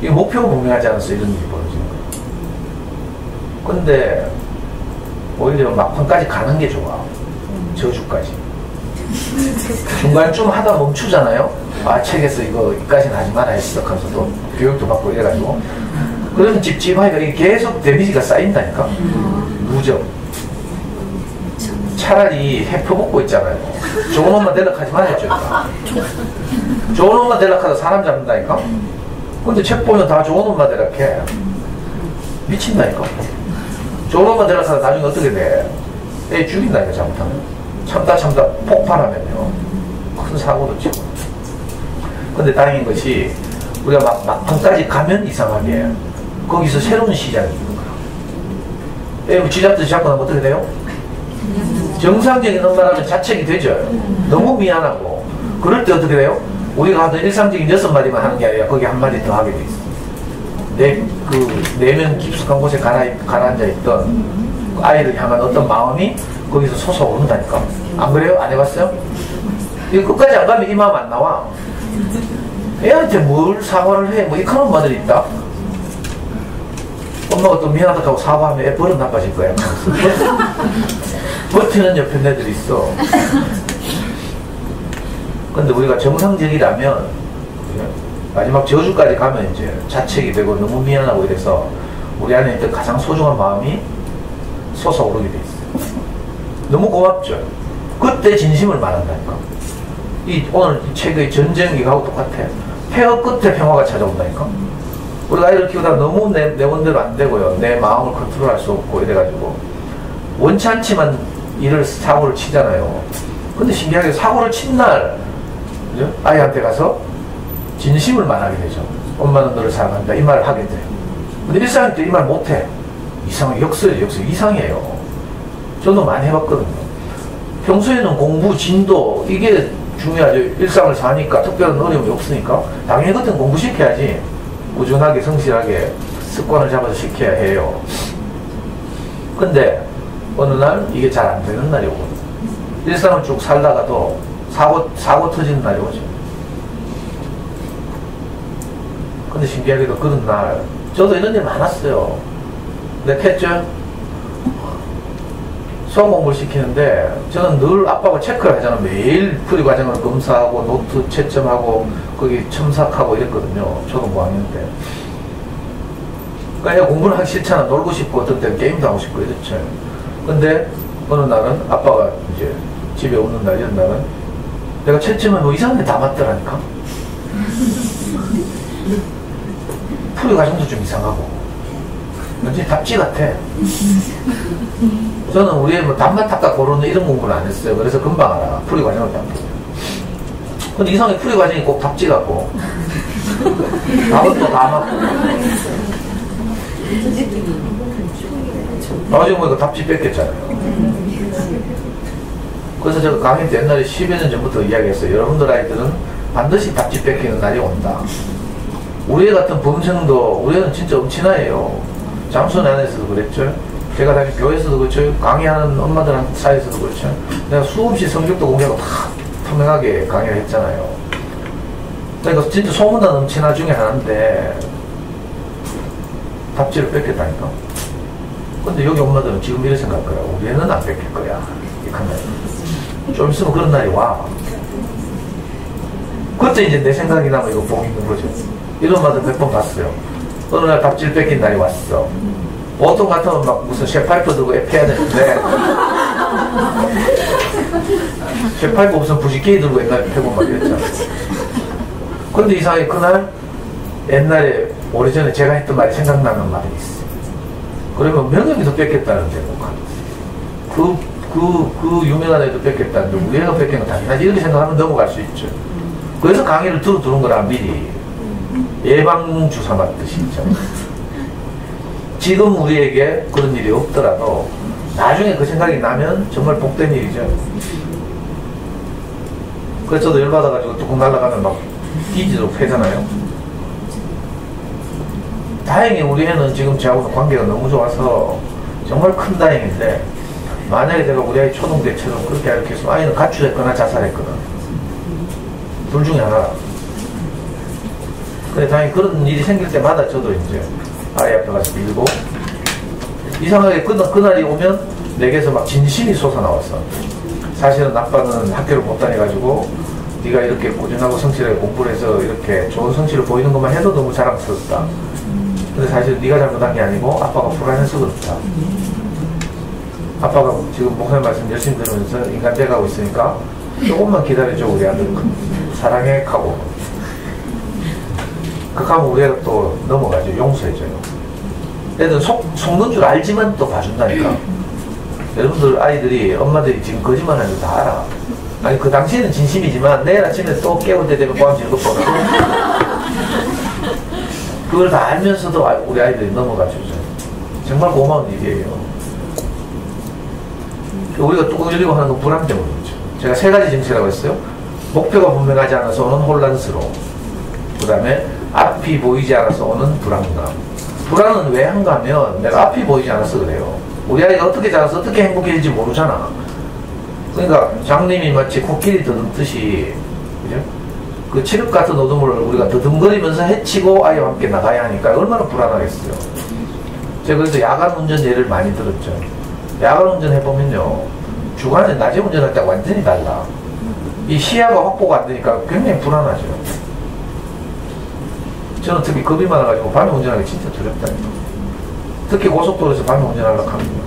Speaker 1: 이게 목표가 분명하지 않았어. 이런 일이 벌어지는 거야. 근데 오히려 막판까지 가는 게 좋아. 저주까지. 중간쯤 하다 멈추잖아요. 아 책에서 이거까지는 하지 마라 했어. 하면서 또 교육도 받고 이래가지고 그러면 찝찝하니까 이게 계속 데미지가 쌓인다니까. 누적. 차라리 해 퍼먹고 있잖아요. 좋은 옷만 대략하지 말았죠. 좋은 옷만 대략하다 사람 잡는다니까. 근데 책 보면 다 좋은 옷만 대략해. 미친다니까. 좋은 옷만 대략하다 나중에 어떻게 돼? 애 죽인다니까 잘못하면. 참다 폭발하면요 큰 사고도 치고. 근데 다행인 것이 우리가 막판까지 가면 이상하게 거기서 새로운 시작이 있는 거야. 쥐잡듯이 잡고 나면 어떻게 돼요? 정상적인 엄마라면 자책이 되죠. 너무 미안하고. 그럴 때 어떻게 돼요? 우리가 하던 일상적인 6마디만 하는 게 아니라 거기 한마디 더 하게 돼 있어. 내면 깊숙한 곳에 가라앉아 있던 아이를 향한 어떤 마음이 거기서 솟아오른다니까. 안 그래요? 안 해봤어요? 이거 끝까지 안 가면 이 마음 안 나와. 애한테 뭘 사과를 해? 뭐 이런 엄마들이 있다. 엄마가 또 미안하다고 하고 사과하면 애 버릇 나빠질 거야. 버티는 옆에 애들이 있어. 근데 우리가 정상적이라면 마지막 저주까지 가면 이제 자책이 되고 너무 미안하고 이래서 우리 안에 있던 가장 소중한 마음이 솟아오르게 돼 있어요. 너무 고맙죠. 그때 진심을 말한다니까. 오늘 이 책의 전쟁기하고 똑같아. 폐허 끝에 평화가 찾아온다니까. 우리가 아이를 키우다가 너무 내 원대로 안 되고요. 내 마음을 컨트롤할 수 없고 이래가지고 원치 않지만 사고를 치잖아요. 근데 신기하게 사고를 친 날 아이한테 가서 진심을 말하게 되죠. 엄마는 너를 사랑한다 이 말을 하게 돼요. 근데 일상일 때 이 말 못해. 역설 이상해요. 저도 많이 해봤거든요. 평소에는 공부, 진도 이게 중요하죠. 일상을 사니까 특별한 어려움이 없으니까 당연히 그때는 공부 시켜야지. 꾸준하게 성실하게 습관을 잡아서 시켜야 해요. 근데 어느 날 이게 잘 안 되는 날이 오거든요. 일상을 쭉 살다가도 사고 터지는 날이 오죠. 근데 신기하게도 그런 날 저도 이런 일 많았어요. 근데 했죠. 수학 공부를 시키는데 저는 늘 아빠가 체크를 하잖아요. 매일 풀이 과정을 검사하고 노트 채점하고 거기 첨삭하고 이랬거든요. 초등부 학년 때. 그러니까 공부는 하기 싫잖아. 놀고 싶고 어떤 때는 게임도 하고 싶고 이랬죠. 근데 어느 날은 아빠가 이제 집에 없는 날 이런 날은 내가 채점을 뭐 이상한 데 다 맞더라니까. 풀이 과정도 좀 이상하고 완전히 답지 같아. 저는 우리의 뭐 답만 탁탁 고르는 이런 공부는 안 했어요. 그래서 금방 알아. 풀이 과정을 안 보죠. 근데 이상하게 풀이 과정이 꼭 답지 같고 답은 또 다 맞고 나중에 보니까 답지 뺏겼잖아요. 그래서 제가 강의 때 옛날에 10여 년 전부터 이야기했어요. 여러분들 아이들은 반드시 답지 뺏기는 날이 온다. 우리 애 같은 범생도 우리 애는 진짜 엄친아예요. 장수원 안에서도 그랬죠. 제가 다시 교회에서도 그렇죠. 강의하는 엄마들 사이에서도 그렇죠. 내가 수없이 성격도 공개하고 다 투명하게 강의를 했잖아요. 그러니까 진짜 소문난 엄친아 중에 하나인데 답지를 뺏겼다니까. 근데 여기 엄마들은 지금 이렇게 생각할 거야. 우리 애는 안 뺏길 거야. 좀 있으면 그런 날이 와. 그때 이제 내 생각이 나면 이거 복 있는 거죠. 이런 말들 몇 번 봤어요. 어느 날 답지를 뺏긴 날이 왔어. 보통 같으면 막 무슨 쇠파이프 들고 패야 되는데 쇠파이프 무슨 부식개이 들고 옛날에 패고 막 이랬잖아. 근데 이상하게 그날 옛날에 오래전에 제가 했던 말이 생각나는 말이 있어. 그러면 명영이도 뺏겼다는데 그 유명한 애도 뺏겼다는데 우리 애가 뺏긴 건 당연하지. 이렇게 생각하면 넘어갈 수 있죠. 그래서 강의를 들어두는 거라 미리 예방주사 맞듯이 있잖아요. 지금 우리에게 그런 일이 없더라도 나중에 그 생각이 나면 정말 복된 일이죠. 그래서 저도 열받아가지고 뚜껑 날아가면 막 뒤지도록 패잖아요. 다행히 우리 애는 지금 저하고는 관계가 너무 좋아서 정말 큰 다행인데 만약에 제가 우리 아이 초등 때처럼 그렇게 가르쳤으면 아이는 가출했거나 자살했거나 둘 중에 하나. 근데 다행히 그런 일이 생길 때마다 저도 이제 아이 앞에 가서 밀고 이상하게 그날이 오면 내게서 막 진심이 솟아나왔어. 사실은 아빠는 학교를 못 다녀가지고 네가 이렇게 꾸준하고 성실하게 공부를 해서 이렇게 좋은 성실을 보이는 것만 해도 너무 자랑스럽다. 근데 사실 네가 잘못한 게 아니고 아빠가 불안해서 그렇다. 아빠가 지금 목사님 말씀 열심히 들으면서 인간 돼가고 있으니까 조금만 기다려줘 우리 아들 사랑해 하고 그렇게 하면 우리 애가 또 넘어가죠. 용서해줘요. 애들은 속는 줄 알지만 또 봐준다니까. 여러분들 아이들이 엄마들이 지금 거짓말하는 거 다 알아. 아니 그 당시에는 진심이지만 내일 아침에 또 깨울 때 되면 고함 지르고 뻔하고 그걸 다 알면서도 우리 아이들이 넘어가주죠. 정말 고마운 일이에요. 우리가 뚜껑 열리고 하는 건 불안 때문이죠. 제가 3가지 증세라고 했어요. 목표가 분명하지 않아서 오는 혼란스러움, 그 다음에 앞이 보이지 않아서 오는 불안감. 불안은 왜 한가 하면 내가 앞이 보이지 않아서 그래요. 우리 아이가 어떻게 자라서 어떻게 행복해질지 모르잖아. 그러니까 장님이 마치 코끼리 더듬듯이 그죠? 그 칠흑 같은 어둠을 우리가 더듬거리면서 헤치고 아이와 함께 나가야 하니까 얼마나 불안하겠어요. 제가 그래서 야간 운전 예를 많이 들었죠. 야간 운전 해보면요 주간에 낮에 운전할 때가 완전히 달라. 이 시야가 확보가 안 되니까 굉장히 불안하죠. 저는 특히 겁이 많아가지고 밤에 운전하기 진짜 두렵다니까. 특히 고속도로에서 밤에 운전하려고 합니다.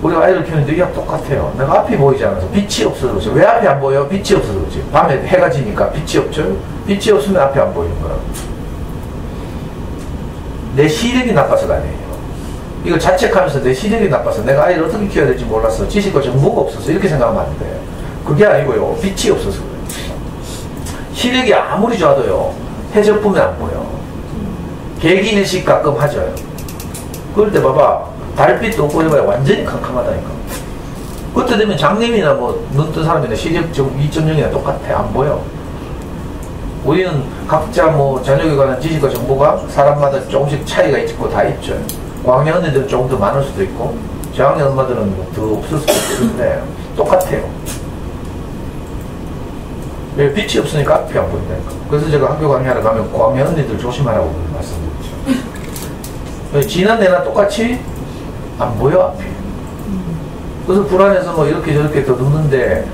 Speaker 1: 우리가 아이를 키우는데 이랑 똑같아요. 내가 앞이 보이지 않아서 빛이 없어서 그렇지. 왜 앞이 안 보여요? 빛이 없어서 그렇지. 밤에 해가 지니까 빛이 없죠. 빛이 없으면 앞이 안 보이는 거야. 내 시력이 나빠서가 아니에요. 이걸 자책하면서 내 시력이 나빠서 내가 아이를 어떻게 키워야 될지 몰랐어. 지식과 정보가 없어서 이렇게 생각하면 안 돼요. 그게 아니고요. 빛이 없어서 그래요. 시력이 아무리 좋아도요. 해적 보면 안 보여. 개기일식 가끔 하죠. 그럴 때 봐봐. 달빛도 없고 해봐야 완전히 캄캄하다니까. 그때 되면 장님이나 뭐 눈 뜬 사람이나 시력 2.0이나 똑같아. 안 보여. 우리는 각자 뭐 저녁에 관한 지식과 정보가 사람마다 조금씩 차이가 있고 다 있죠. 고학년 언니들은 조금 더 많을 수도 있고 저학년 엄마들은 더 없을 수도 있는데 똑같아요. 왜 빛이 없으니까 앞이 안 보인다니까. 그래서 제가 학교 강의하러 가면 고학년 언니들 조심하라고 말씀드리죠. 지난 내나 똑같이 안 보여 앞이. 그래서 불안해서 뭐 이렇게 저렇게 더 눕는데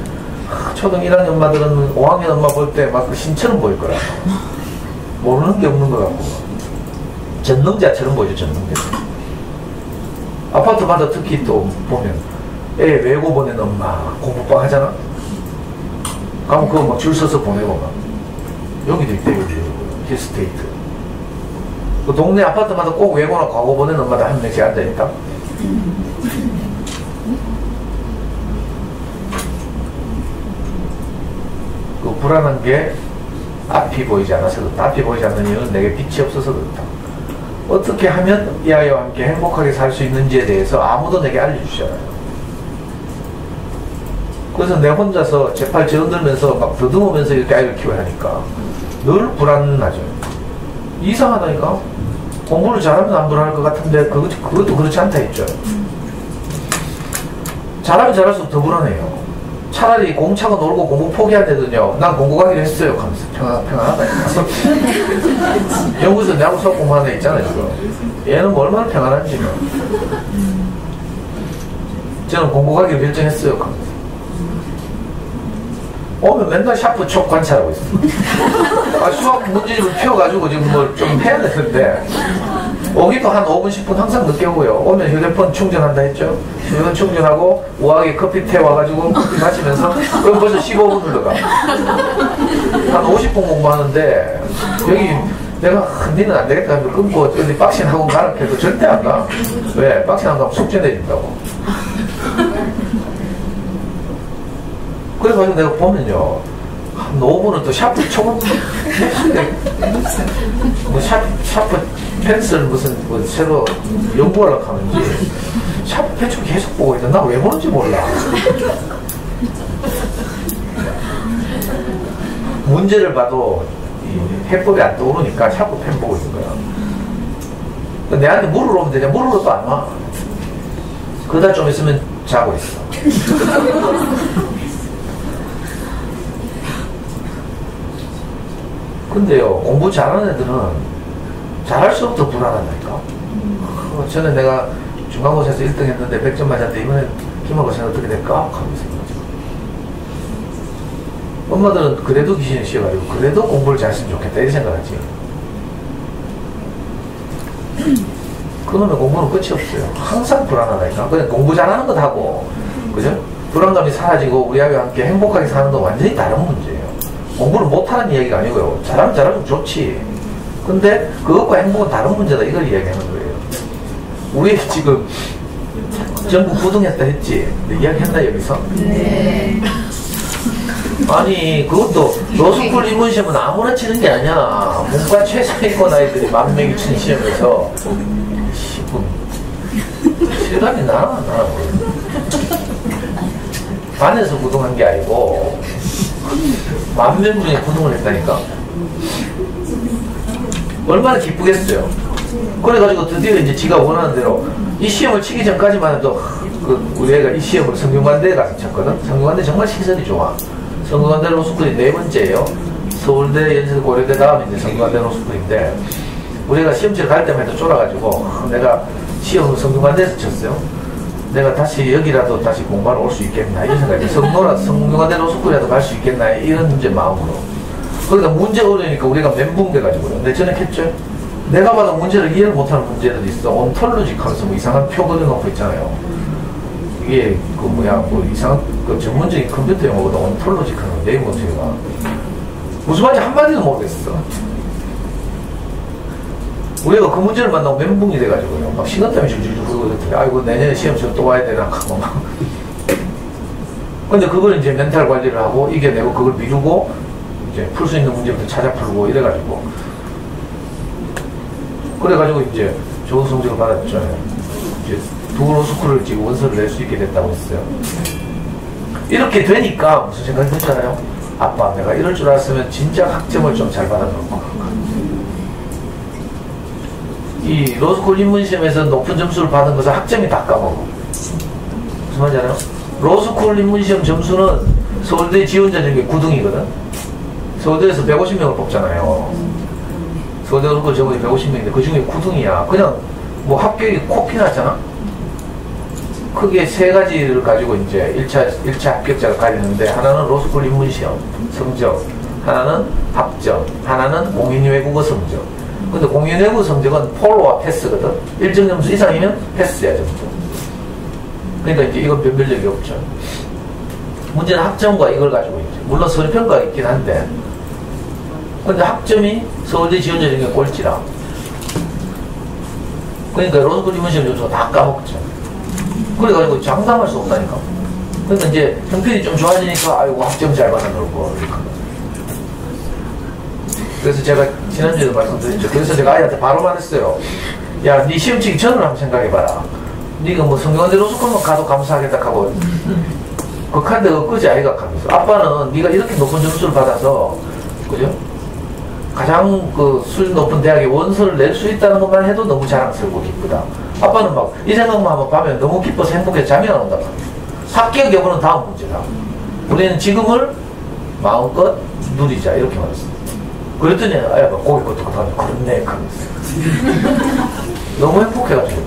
Speaker 1: 초등 1학년 엄마들은 5학년 엄마 볼 때 막 신처럼 보일 거라. 모르는 게 없는 것 같고 전능자처럼 보이죠. 전능자. 아파트마다 특히 또 보면 애 외고 보낸 엄마 공부방 하잖아. 가면 그거 막 줄 서서 보내고 막 여기도 있대. 여기 힐스테이트. 그 동네 아파트마다 꼭 외고나 과고 보낸 엄마도 한 명씩 앉아있다. 그 불안한 게 앞이 보이지 않아서 그렇다. 앞이 보이지 않는 이유는 내게 빛이 없어서 그렇다. 어떻게 하면 이 아이와 함께 행복하게 살 수 있는지에 대해서 아무도 내게 알려주잖아요. 그래서 내 혼자서 제팔 저흔들면서 막 더듬으면서 이렇게 아이를 키워야 하니까 늘 불안하죠. 이상하다니까. 공부를 잘하면 안 불안할 것 같은데 그것도 그렇지 않다 했죠. 잘하면 잘할수록 더 불안해요. 차라리 공차고 놀고 공부 포기하대더니요. 난 공부 가기로 했어요. 하면서 평안하다니까. 연구소 내하고 수학 공부하는 애 있잖아요. 지금. 얘는 뭐 얼마나 평안한지. 저는 공부 가기로 결정했어요. 하면서. 오면 맨날 샤프 촉 관찰하고 있어. 수학 문제집을 펴가지고 지금 뭐 좀 해야 되는데 오기도 한 5분 10분 항상 늦게 오고요. 오면 휴대폰 충전한다 했죠. 휴대폰 충전하고 우아하게 커피 태워가지고 커피 마시면서 그럼 벌써 15분 흘러가. 한 50분 공부하는데 여기 내가 니는 안 되겠다 하면 끊고 어디 박싱 학원 가라 해도 절대 안 가. 왜? 박싱 학원 가면 숙제 내준다고. 그래가지고 내가 보면요. 한 5분은 또 샤프 촉은 뭐 샤프 펜슬 무슨 뭐 새로 연구하려고 하는지 샤프 펜촉 계속 보고 있는데 나 왜 보는지 몰라. 문제를 봐도 이 해법이 안 떠오르니까 샤프 펜 보고 있는 거야. 내한테 물으러 오면 되냐? 물으러 또 안 와. 그러다 좀 있으면 자고 있어. 근데요, 공부 잘하는 애들은 잘할수록 더 불안하다니까. 전에 내가 중간고사에서 1등 했는데 100점 맞았는데 이번에 기말고사는 어떻게 될까? 하면서 엄마들은 그래도 귀신이 씌어가지고 그래도 공부를 잘했으면 좋겠다 이렇게 생각하지. 그러면 공부는 끝이 없어요. 항상 불안하다니까. 그냥 공부 잘하는 것 하고 그죠? 불안감이 사라지고 우리 아이와 함께 행복하게 사는 건 완전히 다른 문제예요. 공부를 못하는 이야기가 아니고요. 잘하면 잘하면 좋지. 근데 그것과 행복은 다른 문제다. 이걸 이야기하는 거예요. 우리 지금 전국 부등했다 했지? 이야기했나 여기서? 네. 아니 그것도 로스쿨 입문시험은 아무나 치는 게 아니야. 문과 최상위권 아이들이 10,000명이 친 시험에서 10분 실감이 나? 반에서 부등한 게 아니고 10,000명 중에 부등을 했다니까. 얼마나 기쁘겠어요. 그래가지고 드디어 이제 지가 원하는 대로 이 시험을 치기 전까지만 해도 우리 애가 이 시험을 성균관대에 가서 쳤거든. 성균관대 정말 시설이 좋아. 성균관대 로스쿨이 4번째예요. 서울대, 연세대, 고려대 다음에 이제 성균관대 로스쿨인데 우리가 시험 치러 갈 때만 해도 쫄아가지고 내가 시험을 성균관대에서 쳤어요. 내가 다시 여기라도 다시 공부하러 올 수 있겠나 이런 생각이 성균관대 로스쿨이라도 갈 수 있겠나 이런 이제 마음으로. 그러니까 문제가 어려우니까 우리가 멘붕 돼가지고요. 근데 저는 했죠. 내가 봐도 문제를 이해를 못하는 문제들이 있어. 온톨로직 하면서 뭐 이상한 표 그려놓고 있잖아요. 위에 그 뭐야 뭐 이상한 그 전문적인 컴퓨터 용어보다 온톨로지크는 네이버트가 무슨 말인지 한마디도 모르겠어. 우리가 그 문제를 만나고 멘붕이 돼가지고요. 막 식은땀이 줄줄 흐르고 아이고 내년에 시험 지금 또 와야 되나 하고 막. 근데 그걸 이제 멘탈 관리를 하고 이겨내고 그걸 미루고 이제 풀 수 있는 문제부터 찾아 풀고 이래가지고 그래가지고 이제 좋은 성적을 받았죠. 이제 두 로스쿨을 지금 원서를 낼 수 있게 됐다고 했어요. 이렇게 되니까 무슨 생각이 들잖아요. 아빠 내가 이럴 줄 알았으면 진짜 학점을 좀 잘 받아놓을 거야. 이 로스쿨 입문시험에서 높은 점수를 받은 것은 학점이 다 까먹어. 무슨 말인지 알아요? 로스쿨 입문시험 점수는 서울대 지원자 중에 9등이거든. 서울대에서 150명을 뽑잖아요. 서울대 로스쿨 적어도 150명인데 그 중에 9등이야. 그냥 뭐 합격이 콕 피났잖아. 크게 세 가지를 가지고 이제 1차 합격자가 가리는데 하나는 로스쿨 입문시험 성적, 하나는 학점, 하나는 공인외국어 성적. 근데 공인외국어 성적은 폴로와 패스거든. 일정 점수 이상이면 패스야 점수. 그러니까 이제 이건 변별력이 없죠. 문제는 학점과 이걸 가지고 있죠. 물론 서류평가가 있긴 한데 근데 학점이 서울대 지원자 중에 꼴찌라. 그러니까 로스쿨 입문시험 점수가 다 까먹죠. 그래가지고 장담할 수 없다니까. 그러니까 이제 형편이 좀 좋아지니까 아이고 학점 잘 받아놓을 거. 그래서 제가 지난주에도 말씀드렸죠. 그래서 제가 아이한테 바로 말했어요. 야, 네 시험 치기 전을 한번 생각해봐라. 네가 뭐 성경대 로스쿨만 가도 감사하겠다 하고 그 카드 엊그제 아이가 가면서 아빠는 네가 이렇게 높은 점수를 받아서 그죠? 가장 그 수준 높은 대학에 원서를 낼 수 있다는 것만 해도 너무 자랑스럽고 기쁘다. 아빠는 막 이 생각만 하면 밤에 너무 기뻐서 행복해서 잠이 안 온다. 합격 여부는 다음 문제다. 우리는 지금을 마음껏 누리자 이렇게 말했어요. 그랬더니 아야가 고개 끄덕끄덕하면 그렇네 하면서 너무 행복해가지고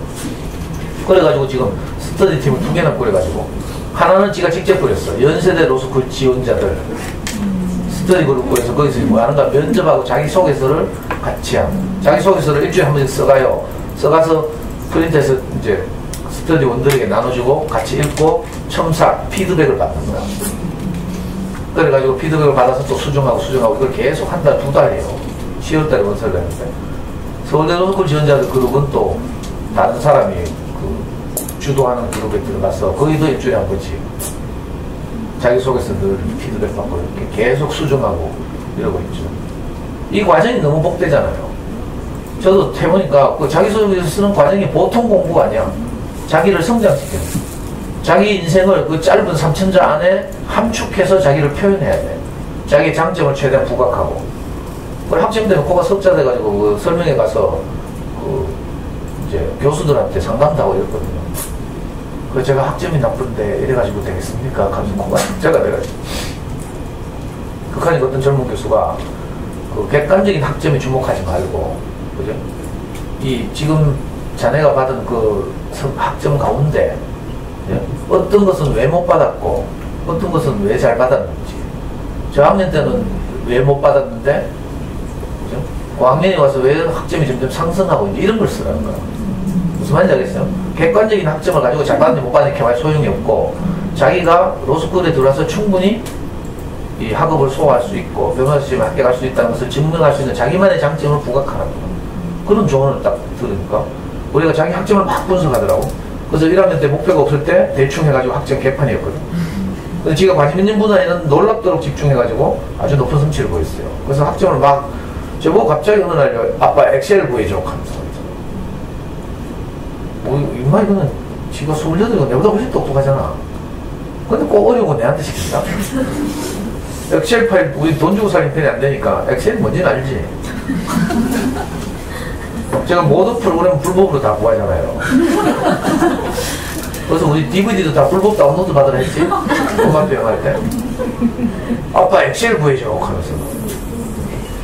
Speaker 1: 그래가지고 지금 스터디 팀을 2개나 꾸려가지고 하나는 지가 직접 꾸렸어. 연세대 로스쿨 지원자들 스터디 그룹 꾸려서 거기서 뭐 하는가 면접하고 자기소개서를 같이 하고 자기소개서를 일주일에 한 번씩 써가요. 써가서 프린트해서 이제 스터디 원들에게 나눠주고 같이 읽고 첨삭 피드백을 받는 거야. 그래가지고 피드백을 받아서 또 수정하고 이걸 계속 한 달, 2달 해요. 10월달에 원서를 냈는데 서울대 로스쿨 지원자들 그룹은 또 다른 사람이 그 주도하는 그룹에 들어가서 거기도 일주일에 한 번씩 자기소개서 늘 피드백 받고 이렇게 계속 수정하고 이러고 있죠. 이 과정이 너무 복되잖아요. 저도 해보니까 그 자기소개서 쓰는 과정이 보통 공부가 아니야. 자기를 성장시키는 자기 인생을 그 짧은 3천자 안에 함축해서 자기를 표현해야 돼. 자기의 장점을 최대한 부각하고. 그걸 학점되면 코가 석자 돼가지고 그 설명회 가서 그 이제 교수들한테 상담도 하고 이랬거든요. 그래서 제가 학점이 나쁜데 이래가지고 되겠습니까? 하면서 코가 석자가 돼가지고. 극한이 어떤 젊은 교수가 그 객관적인 학점에 주목하지 말고, 그죠? 이 지금 자네가 받은 그 학점 가운데 어떤 것은 왜 못 받았고 어떤 것은 왜 잘 받았는지. 저학년 때는 왜 못 받았는데 그죠? 고학년이 와서 왜 학점이 점점 상승하고 이제 이런 걸 쓰라는 거야. 무슨 말인지 알겠어요? 객관적인 학점을 가지고 잘 받았는지 못 받았는지 개발 소용이 없고 자기가 로스쿨에 들어와서 충분히 이 학업을 소화할 수 있고 변호사 시험에 합격할 수 있다는 것을 증명할 수 있는 자기만의 장점을 부각하는 거야. 그런 조언을 딱 들으니까 우리가 자기 학점을 막 분석하더라고. 그래서 1학년 때 목표가 없을 때 대충 해가지고 학점 개판이었거든. 근데 지가 관심 있는 분야에는 놀랍도록 집중해가지고 아주 높은 성취를 보였어요. 그래서 학점을 막 저보고 갑자기 어느 날 아빠 엑셀 보여줘 하면서 뭐 임마 이거는 지가 28이고 내보다 훨씬 똑똑하잖아. 근데 꼭 어려운 건 내한테 시킨다. 엑셀 파일 우리 돈 주고 사는 편이 안 되니까 엑셀이 뭔지는 알지. 제가 모든 프로그램 불법으로 다 구하잖아요. 그래서 우리 DVD도 다 불법 다운로드 받으라 했지. 엄마 병할 때 아빠 엑셀 구해줘 하면서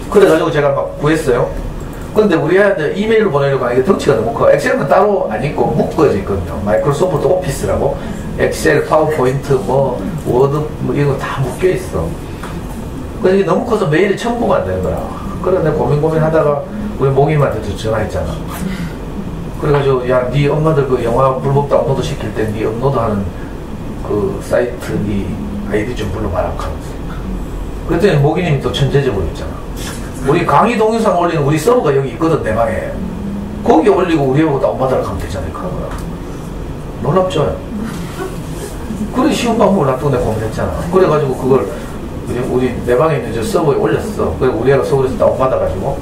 Speaker 1: 그래가지고 제가 막 구했어요. 근데 우리 애한테 이메일로 보내려고 하니까 덩치가 너무 커. 엑셀은 따로 안 있고 묶어져 있거든요. 마이크로소프트 오피스라고 엑셀, 파워포인트, 뭐 워드 뭐 이런 거 다 묶여 있어. 그래서 이게 너무 커서 메일이 첨부가 안 되는 거야. 그래서 내가 고민하다가 우리 모임한테도 전화했잖아. 그래가지고 야, 네 엄마들 그 영화 불법 다운로드 시킬 때 네 업로드하는 그 사이트 이 아이디 좀 불러봐라 하면서. 그랬더니 모기님이 또 천재적으로 있잖아. 우리 강의 동영상 올리는 우리 서버가 여기 있거든, 내 방에. 거기 올리고 우리하고 다운받으라 하면 되잖아. 놀랍죠? 그래, 쉬운 방법을 놔두고 내가 고민했잖아. 그래가지고 그걸 우리 내 방에 있는 저 서버에 올렸어. 그래, 우리가 서울에서 다운받아가지고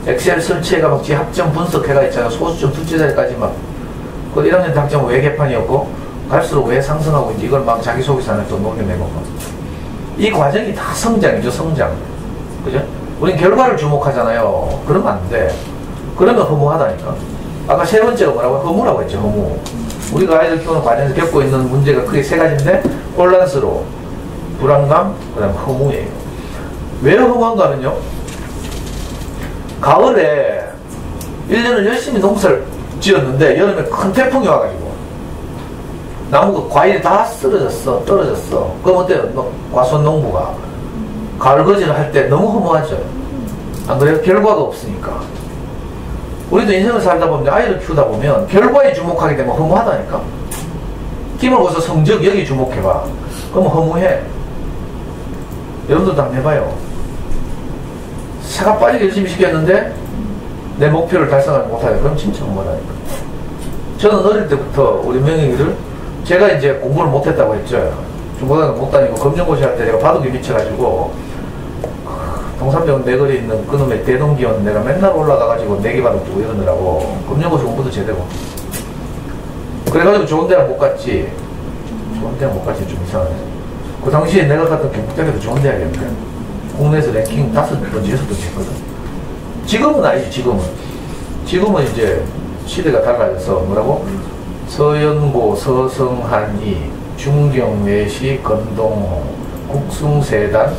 Speaker 1: 엑셀 설치해가 막 지 학점 분석해가 있잖아. 소수점 둘째 자리까지 막. 그 1학년 때 학점은 왜 개판이었고, 갈수록 왜 상승하고 있는지 이걸 막 자기소개서 안에 또 녹여내고. 이 과정이 다 성장이죠, 성장. 그죠? 우린 결과를 주목하잖아요. 그러면 안 돼. 그러면 허무하다니까. 아까 세 번째가 뭐라고? 허무라고 했죠, 허무. 우리가 아이들 키우는 과정에서 겪고 있는 문제가 크게 세 가지인데, 혼란스러워, 불안감, 그 다음에 허무예요. 왜 허무한가는요? 가을에 1년을 열심히 농사를 지었는데, 여름에 큰 태풍이 와가지고, 나무가 과일이 다 쓰러졌어, 떨어졌어. 그럼 어때요? 과수원농부가 가을 거지를 할 때 너무 허무하죠. 안 그래요? 결과가 없으니까. 우리도 인생을 살다 보면, 아이를 키우다 보면 결과에 주목하게 되면 허무하다니까. 기본고사 성적 여기 주목해봐. 그럼 허무해. 여러분들도 한번 해봐요. 차가 빠지게 열심히 시켰는데 내 목표를 달성하지 못하게. 그럼 진짜 허무하다니까. 저는 어릴 때부터 우리 명희를, 제가 이제 공부를 못했다고 했죠. 중고등학교 못 다니고 검정고시 할 때 내가 바둑이 미쳐가지고 동산병 내거리에 있는 그놈의 대동기원 내가 맨날 올라가가지고 내기바둑 두고 이러느라고 검정고시 공부도 제대로. 그래가지고 좋은 대학 못 갔지. 좋은 대학 못 갔지. 좀 이상하네. 그 당시에 내가 갔던 경북대학에도 좋은 대학이었는데 국내에서 랭킹 5번째, 6번째 했거든. 지금은 아니지. 지금은 이제 시대가 달라져서 뭐라고? 서연고, 서성한이, 중경외시, 건동호, 국숭세단.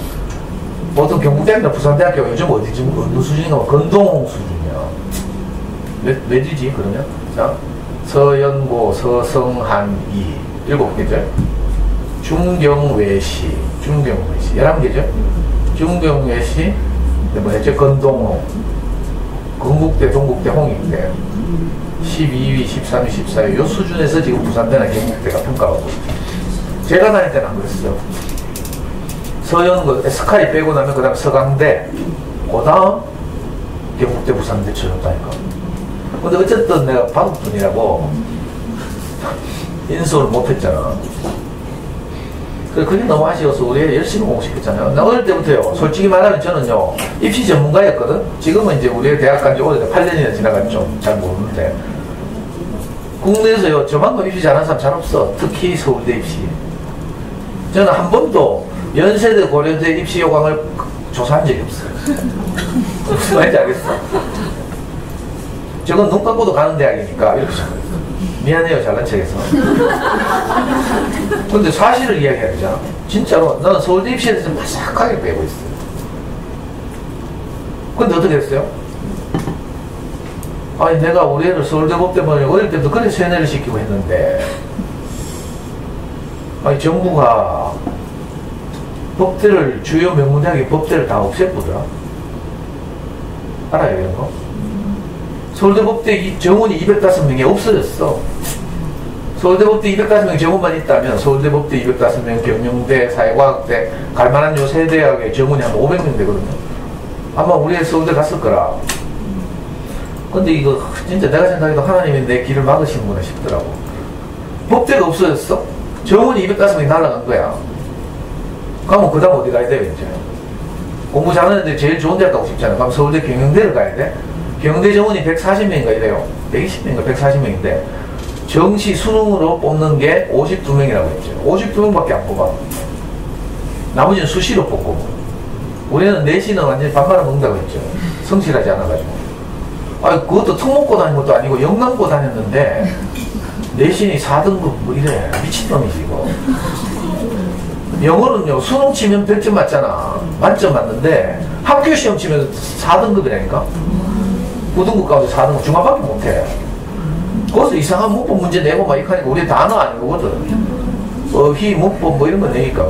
Speaker 1: 보통 경북대학이나 부산대학교가 요즘 어디 지금 어느 수준인가? 건동호 수준이야. 몇이지 그러면? 자, 서연고, 서성한이 7개죠. 중경외시 11개죠. 중경외시, 뭐 했죠? 건동호, 건국대, 동국대, 홍익대 12위, 13위, 14위 요 수준에서 지금 부산대나 경북대가 평가하고. 제가 다닐 때는 안 그랬어요. 서연고, 스카이 빼고 나면 그 다음 서강대, 그 다음 경북대, 부산대 쳐줬다니까. 근데 어쨌든 내가 바둑분이라고 인수를 못했잖아. 그게 너무 아쉬워서 우리 열심히 공부시켰잖아요. 나 어릴 때부터요, 솔직히 말하면 저는요, 입시 전문가였거든? 지금은 이제 우리 대학 간지 오래돼 8년이나 지나간 좀 잘 모르는데, 국내에서요, 저만큼 입시 잘하는 사람 잘 없어. 특히 서울대 입시. 저는 한 번도 연세대, 고려대 입시 요강을 조사한 적이 없어요. 무슨 말인지 알겠어? 저건 눈 감고도 가는 대학이니까, 이렇게 생각했어. 미안해요, 잘난 척해서. 근데 사실을 이야기해야 되잖아. 진짜로 나는 서울대 입시에 대해서 마삭하게 빼고 있어요. 근데 어떻게 했어요? 아니, 내가 우리 애를 서울대 법대 보내고 어릴 때부터 그래 세뇌를 시키고 했는데, 아니, 정부가 법대를, 주요 명문대학의 법대를 다 없애보더라. 알아요, 이런 거? 서울대 법대 정원이 205명이 없어졌어. 서울대 법대 205명 정원만 있다면 서울대 법대 205명, 경영대, 사회과학대, 갈만한 요 세 대학의 정원이 한 500명 되거든요. 아마 우리 서울대 갔을 거라. 근데 이거 진짜 내가 생각해도 하나님이 내 길을 막으시는구나 싶더라고. 법대가 없어졌어. 정원이 205명이 날아간 거야. 그러면 그 다음 어디 가야 돼요, 이제? 공부 잘하는데 제일 좋은 대학 가고 싶잖아. 그럼 서울대 경영대를 가야 돼. 경대 정원이 140명인가 이래요. 120명인가 140명인데 정시 수능으로 뽑는 게 52명이라고 했죠. 52명밖에 안 뽑아. 나머지는 수시로 뽑고. 우리는 내신은 완전히 반말을 먹는다고 했죠. 성실하지 않아가지고. 아, 그것도 특목고 다닌 것도 아니고 영남고 다녔는데 내신이 4등급 뭐 이래. 미친놈이지 이거. 영어는요, 수능 치면 100점 맞잖아. 만점 맞는데 학교 시험 치면 4등급이라니까. 9등급 가운데 4등급 중간밖에 못해. 거기서 이상한 문법 문제 내고 막 이렇게 하니까 우리 단어 아니거든. 어휘, 문법 뭐 이런 거 내니까.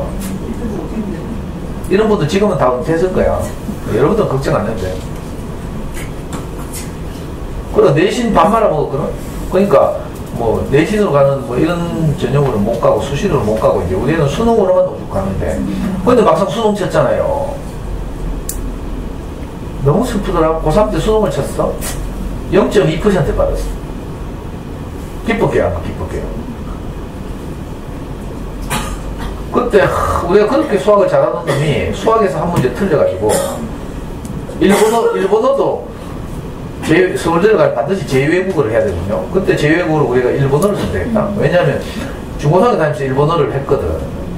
Speaker 1: 이런 분들 지금은 다 은퇴했을 거야. 여러분들은 걱정 안 해도 돼. 그래, 내신 반말하고 그러니까 뭐 내신으로 가는 뭐 이런 전형으로 못 가고 수시로 못 가고 이제 우리는 수능으로만 오죽 가는데 근데 막상 수능 쳤잖아요. 너무 슬프더라고. 고3 때 수능을 쳤어. 0.2% 받았어. 기뻤게요, 아마 기뻤게요. 그때 우리가 그렇게 수학을 잘하는 놈이 수학에서 한 문제 틀려가지고 일본어도 서울대를 가면 반드시 제2외국어를 해야 되거든요. 그때 제2외국어로 우리가 일본어를 선택했다. 왜냐하면 중고등학교 다니면서 일본어를 했거든.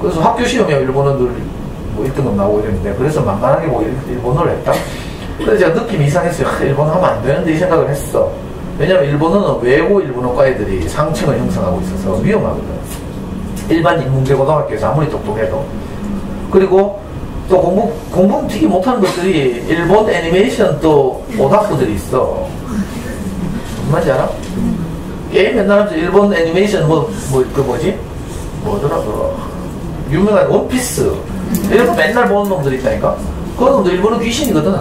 Speaker 1: 그래서 학교 시험에 일본어 늘 뭐 1등급 나오고 이랬는데 그래서 만만하게 뭐 일본어를 했다. 그래서 제가 느낌이 이상했어요. 일본어 하면 안 되는데 이 생각을 했어. 왜냐하면 일본어는 외고 일본어과 애들이 상층을 형성하고 있어서 위험하거든. 일반 인문계고등학교에서 아무리 똑똑해도. 그리고 또 공부 되게 못하는 것들이 일본 애니메이션 또 오타쿠들이 있어. 뭔지 알아? 게임 맨날 하면서 일본 애니메이션 뭐더라 유명한 원피스 이런 거 맨날 보는 놈들이 있다니까. 그 놈들 일본어 귀신이거든.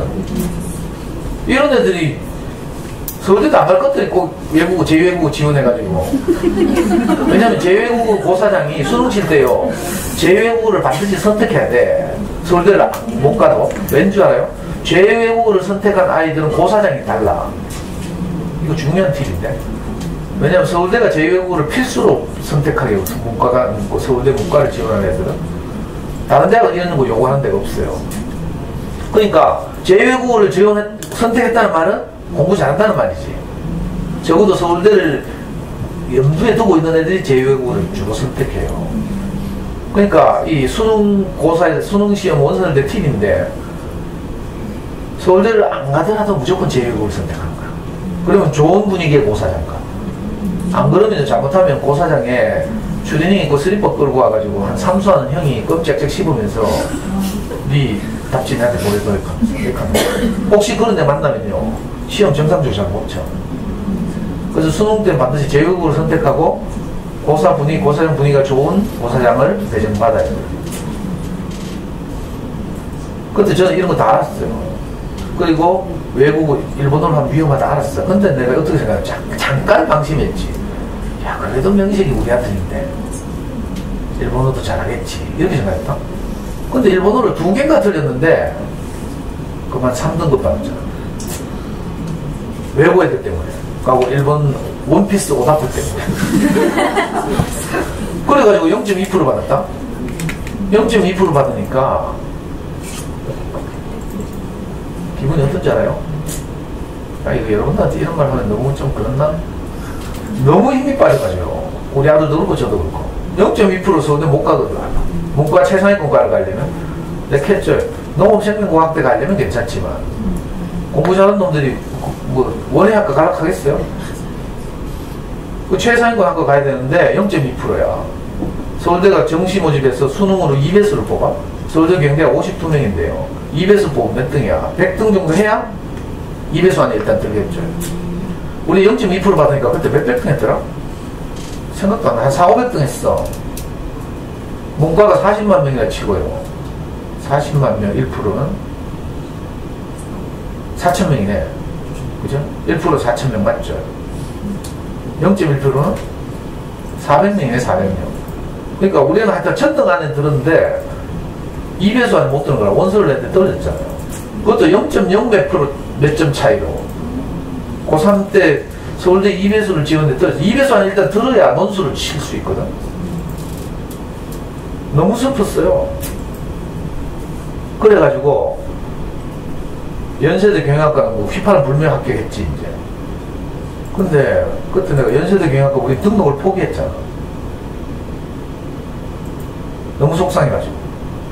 Speaker 1: 이런 애들이 서울대도 안 갈 것들이 꼭 외국어, 제2외국어 지원해가지고. 왜냐면 제2외국어 고사장이 수능 칠 때요. 제2외국어를 반드시 선택해야 돼. 서울대를 못 가도. 왠 줄 알아요? 제2외국어를 선택한 아이들은 고사장이 달라. 이거 중요한 팁인데. 왜냐면 서울대가 제2외국어를 필수로 선택하게 문과가, 서울대 문과를 지원하는 애들은. 다른 대학은 이런 거 요구하는 데가 없어요. 그러니까 제2외국어를 선택했다는 말은 공부 잘한다는 말이지. 적어도 서울대를 염두에 두고 있는 애들이 제2외국어를 주로 선택해요. 그러니까 이 수능고사에서 수능시험 원서를 팁인데 서울대를 안 가더라도 무조건 제2외국어를 선택하는 거야. 그러면 좋은 분위기의 고사장 가. 안 그러면 잘못하면 고사장에 추리닝 입고 슬리퍼 끌고 와가지고 한 삼수하는 형이 껍짝짝 씹으면서 네 답지 나한테 보내도록 하면서 혹시 그런 데 만나면요 시험 정상적으로 잘 못 쳐. 그래서 수능 때는 반드시 제2외국어를 선택하고 고사장 분위기가 좋은 고사장을 배정받아야 돼요. 그때 저는 이런 거 다 알았어요. 그리고 외국어 일본어로 하면 위험하다 알았어. 근데 내가 어떻게 생각해? 잠깐 방심했지. 야 그래도 명식이 우리 아들인데 일본어도 잘하겠지 이렇게 생각했다. 근데 일본어를 2개인가 틀렸는데 그만 3등급 받았잖아. 외국 애들 때문에. 그리고 일본 원피스 오타쿠 때문에. 그래가지고 0.2% 받았다. 0.2% 받으니까 기분이 어떤지 알아요? 아 이거 여러분들한테 이런 말 하면 너무 좀 그렇나? 너무 힘이 빠져가지고 우리 아들도 그렇고 저도 그렇고 0.2% 서울대 못 가거든. 문과 최상위권과를 가려면 내겠죠. 농업생명공학대 가려면 괜찮지만 공부 잘하는 놈들이 뭐 원예학과 가라 하겠어요? 그 최상위권 학과 가야 되는데 0.2%야. 서울대가 정시 모집해서 수능으로 2배수를 뽑아. 서울대 경대가 52명인데요 2배수 뽑으면 몇 등이야? 100등 정도 해야 2배수 안에 일단 들겠죠. 우리 0.2% 받으니까 그때 몇백 등 했더라? 생각도 안 나. 한 4, 500등 했어. 문과가 40만 명이나 치고요. 40만 명 1%는 4천 명이네. 그죠? 1% 4천 명 맞죠? 0.1%는 400명이네 400명. 그러니까 우리는 하여튼 천등 안에 들었는데 2배수 안에 못 드는 거라. 원서를 냈는데 떨어졌잖아요. 그것도 0.0 몇 점 차이로. 고3 때 서울대 2배수를 지원했는데 떨어졌어. 2배수 안에 일단 들어야 논술을 칠 수 있거든. 너무 슬펐어요. 그래가지고 연세대 경영학과는 뭐 휘파람 불며 합격했지 이제. 근데 그때 내가 연세대 경영학과 우리 등록을 포기했잖아. 너무 속상해가지고.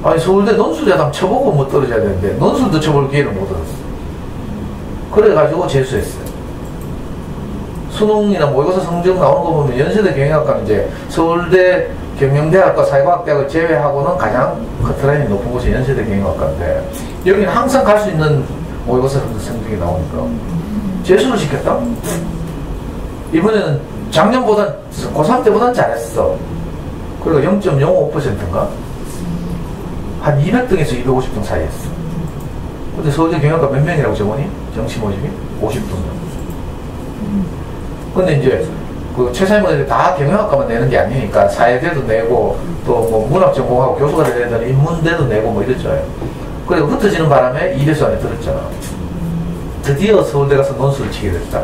Speaker 1: 아니 서울대 논술이라도 쳐보고 뭐 떨어져야 되는데 논술도 쳐볼 기회를 못 얻었어. 그래가지고 재수했어요. 수능이나 모의고사 성적 나오는 거 보면 연세대 경영학과는 이제 서울대 경영대학과 사회과학대학을 제외하고는 가장 커트라인이 높은 곳이 연세대 경영학과인데 여기는 항상 갈 수 있는 모의고사 성적이 나오니까 재수를 시켰다? 이번에는 작년보다 고3 때보단 잘했어. 그리고 0.05%인가? 한 200등에서 250등 사이 했어. 근데 서울대 경영학과 몇 명이라고 적으니? 정시 모집이? 50등. 근데 이제 그 최상위권들이 다 경영학과만 내는 게 아니니까 사회대도 내고 또 뭐 문학 전공하고 교수가 되는 애들은 인문대도 내고 뭐 이랬죠. 그리고 흩어지는 바람에 이래수 안에 들었잖아. 드디어 서울대 가서 논술을 치게 됐다.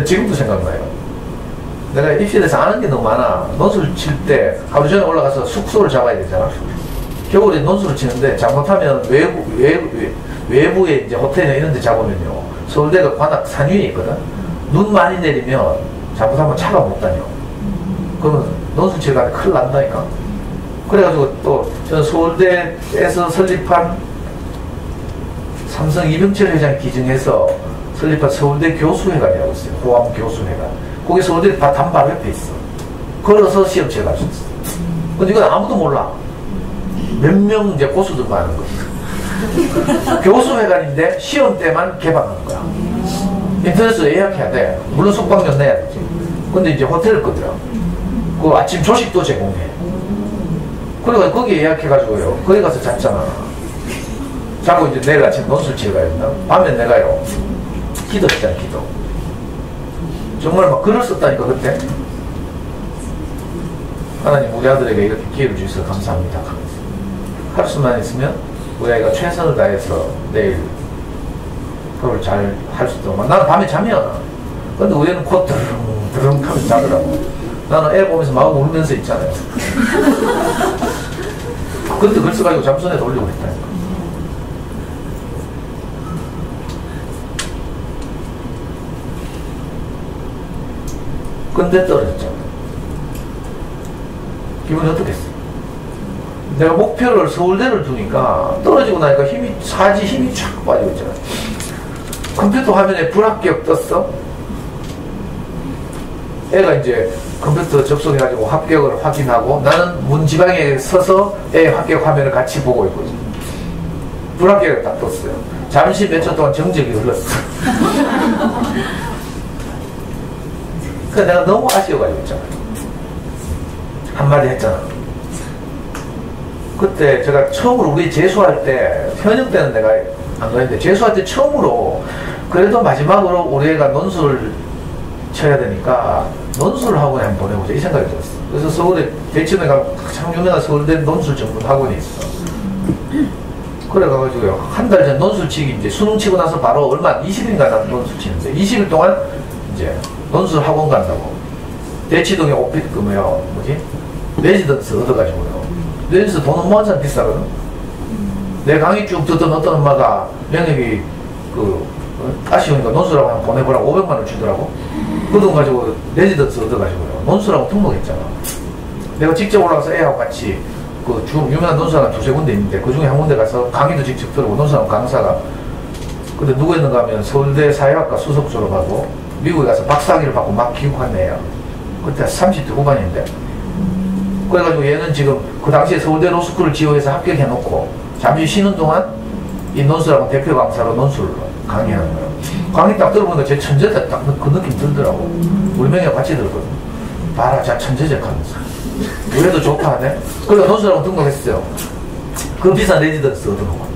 Speaker 1: 지금도 생각나요. 내가 입시에서 아는 게 너무 많아. 논술 칠 때 하루 전에 올라가서 숙소를 잡아야 되잖아. 겨울에 논술을 치는데 잘못하면 외부에 이제 호텔이나 이런 데 잡으면요. 서울대가 관악 산 위에 있거든. 눈 많이 내리면 잘못하면 차가 못 다녀. 그러면 논술 치러 가면 큰일 난다니까. 그래가지고 또 저는 서울대에서 설립한 삼성 이병철 회장이 기증해서 설립한 서울대 교수회관이라고 있어요. 호암 교수회관. 거기 서울대 단바로 옆에 있어. 걸어서 시험 치러 갈 수 있어. 근데 이건 아무도 몰라. 몇 명 이제 고수들만 하는 거야. 교수회관인데 시험 때만 개방하는 거야. 인터넷으로 예약해야 돼. 물론 숙박료 내야 되지. 근데 이제 호텔을 끄더라. 그 아침 조식도 제공해. 그래서 거기 예약해가지고요. 거기 가서 잤잖아. 자고 이제 내일 아침 논술 치러 가야 된다. 밤에 내가요. 기도했잖아, 기도. 정말 막 글을 썼다니까, 그때. 하나님, 우리 아들에게 이렇게 기회를 주셔서 감사합니다. 할 수만 있으면 우리 아이가 최선을 다해서 내일 그걸 잘 할 수 있도록. 나는 밤에 잠이 안 와. 근데 우리 애는 코 드릉 하면서 자더라고. 나는 애 보면서 막 울면서 있잖아요. 근데 글 써가지고 잠수원에 돌리고 했다니까. 근데 떨어졌잖아. 기분이 어떻겠어? 내가 목표를 서울대를 두니까 떨어지고 나니까 사지 힘이 쫙 빠지고 있잖아. 컴퓨터 화면에 불합격 떴어. 애가 이제 컴퓨터 접속해가지고 합격을 확인하고 나는 문지방에 서서 애 합격 화면을 같이 보고 있거든. 불합격이 딱 떴어요. 잠시 몇 초 동안 정적이 흘렀어. 그래서 내가 너무 아쉬워가지고 있잖아. 한마디 했잖아. 그때 제가 처음으로 우리 재수할 때, 현역 때는 내가 안 그랬는데, 재수할 때 처음으로, 그래도 마지막으로 우리 애가 논술을 쳐야 되니까, 논술 학원에 한번 보내보자. 이 생각이 들었어. 그래서 서울에, 대치동에 가면 참 유명한 서울대 논술 전문 학원이 있어. 그래가지고요, 한 달 전 논술 치기, 이제 수능 치고 나서 바로 얼마, 20일인가 난 논술 치는데, 20일 동안 이제 논술 학원 간다고. 대치동에 오핏, 레지던스 얻어가지고요. 레지던스 돈 엄마한테 비싸거든. 내 강의 쭉 듣던 어떤 엄마가 명예비 아쉬우니까 논술하고 한번 보내보라고 500만원 주더라고. 그 돈 가지고 레지던스 얻어가지고요. 논술하고 등록했잖아. 내가 직접 올라가서 애하고 같이 유명한 논술학원 두세 군데 있는데 그 중에 한 군데 가서 강의도 직접 들고 논술학원 강사가 근데 누구 있는가 하면 서울대 사회학과 수석 졸업하고 미국에 가서 박사학위를 받고 막 귀국한 애야. 그때 30대 후반인데. 그래가지고 얘는 지금 그 당시에 서울대 로스쿨을 지원해서 합격해놓고 잠시 쉬는 동안 이 논술학원 대표 강사로 논술을 강의하는 거야. 강의 딱 들어보니까 제 천재다 딱 그 느낌 들더라고. 우리 명예가 같이 들거든. 봐라, 자 천재적 하면서. 우리도 좋다 하네. 그래서 논술학원 등록했어요. 그 비싼 레지던스 얻어놓고.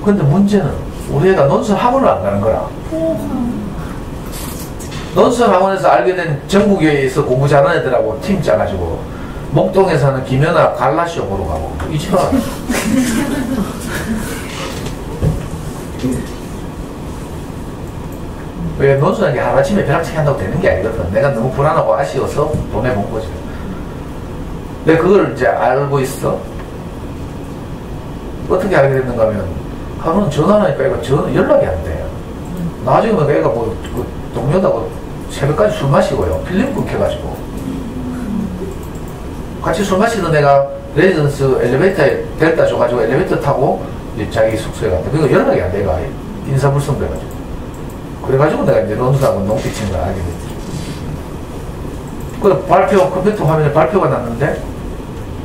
Speaker 1: 근데 문제는 우리 애가 논술 학원을 안 가는 거라. 논술 학원에서 알게 된 전국에서 공부 잘하는 애들하고 팀 짜가지고 목동에 사는 김연아 갈라쇼 보러 가고 이 집안 왜 논술하는 게 하루아침에 벼락치기 한다고 되는 게 아니거든. 내가 너무 불안하고 아쉬워서 보내본 거지. 내가 그걸 이제 알고 있어. 어떻게 알게 됐는가 하면 하루는 전화하니까 애가 연락이 안 돼. 나중에 보니까 애가 동료다고 새벽까지 술 마시고요. 필름 끊겨가지고. 같이 술 마시던 애가 레지던스 엘리베이터에 델타 줘가지고 엘리베이터 타고 이제 자기 숙소에 갔다. 그러니까 연락이 안 돼, 애가. 인사불성 돼가지고. 그래가지고 내가 이제 논술하고 농피치는 걸 알게 됐지. 그 컴퓨터 화면에 발표가 났는데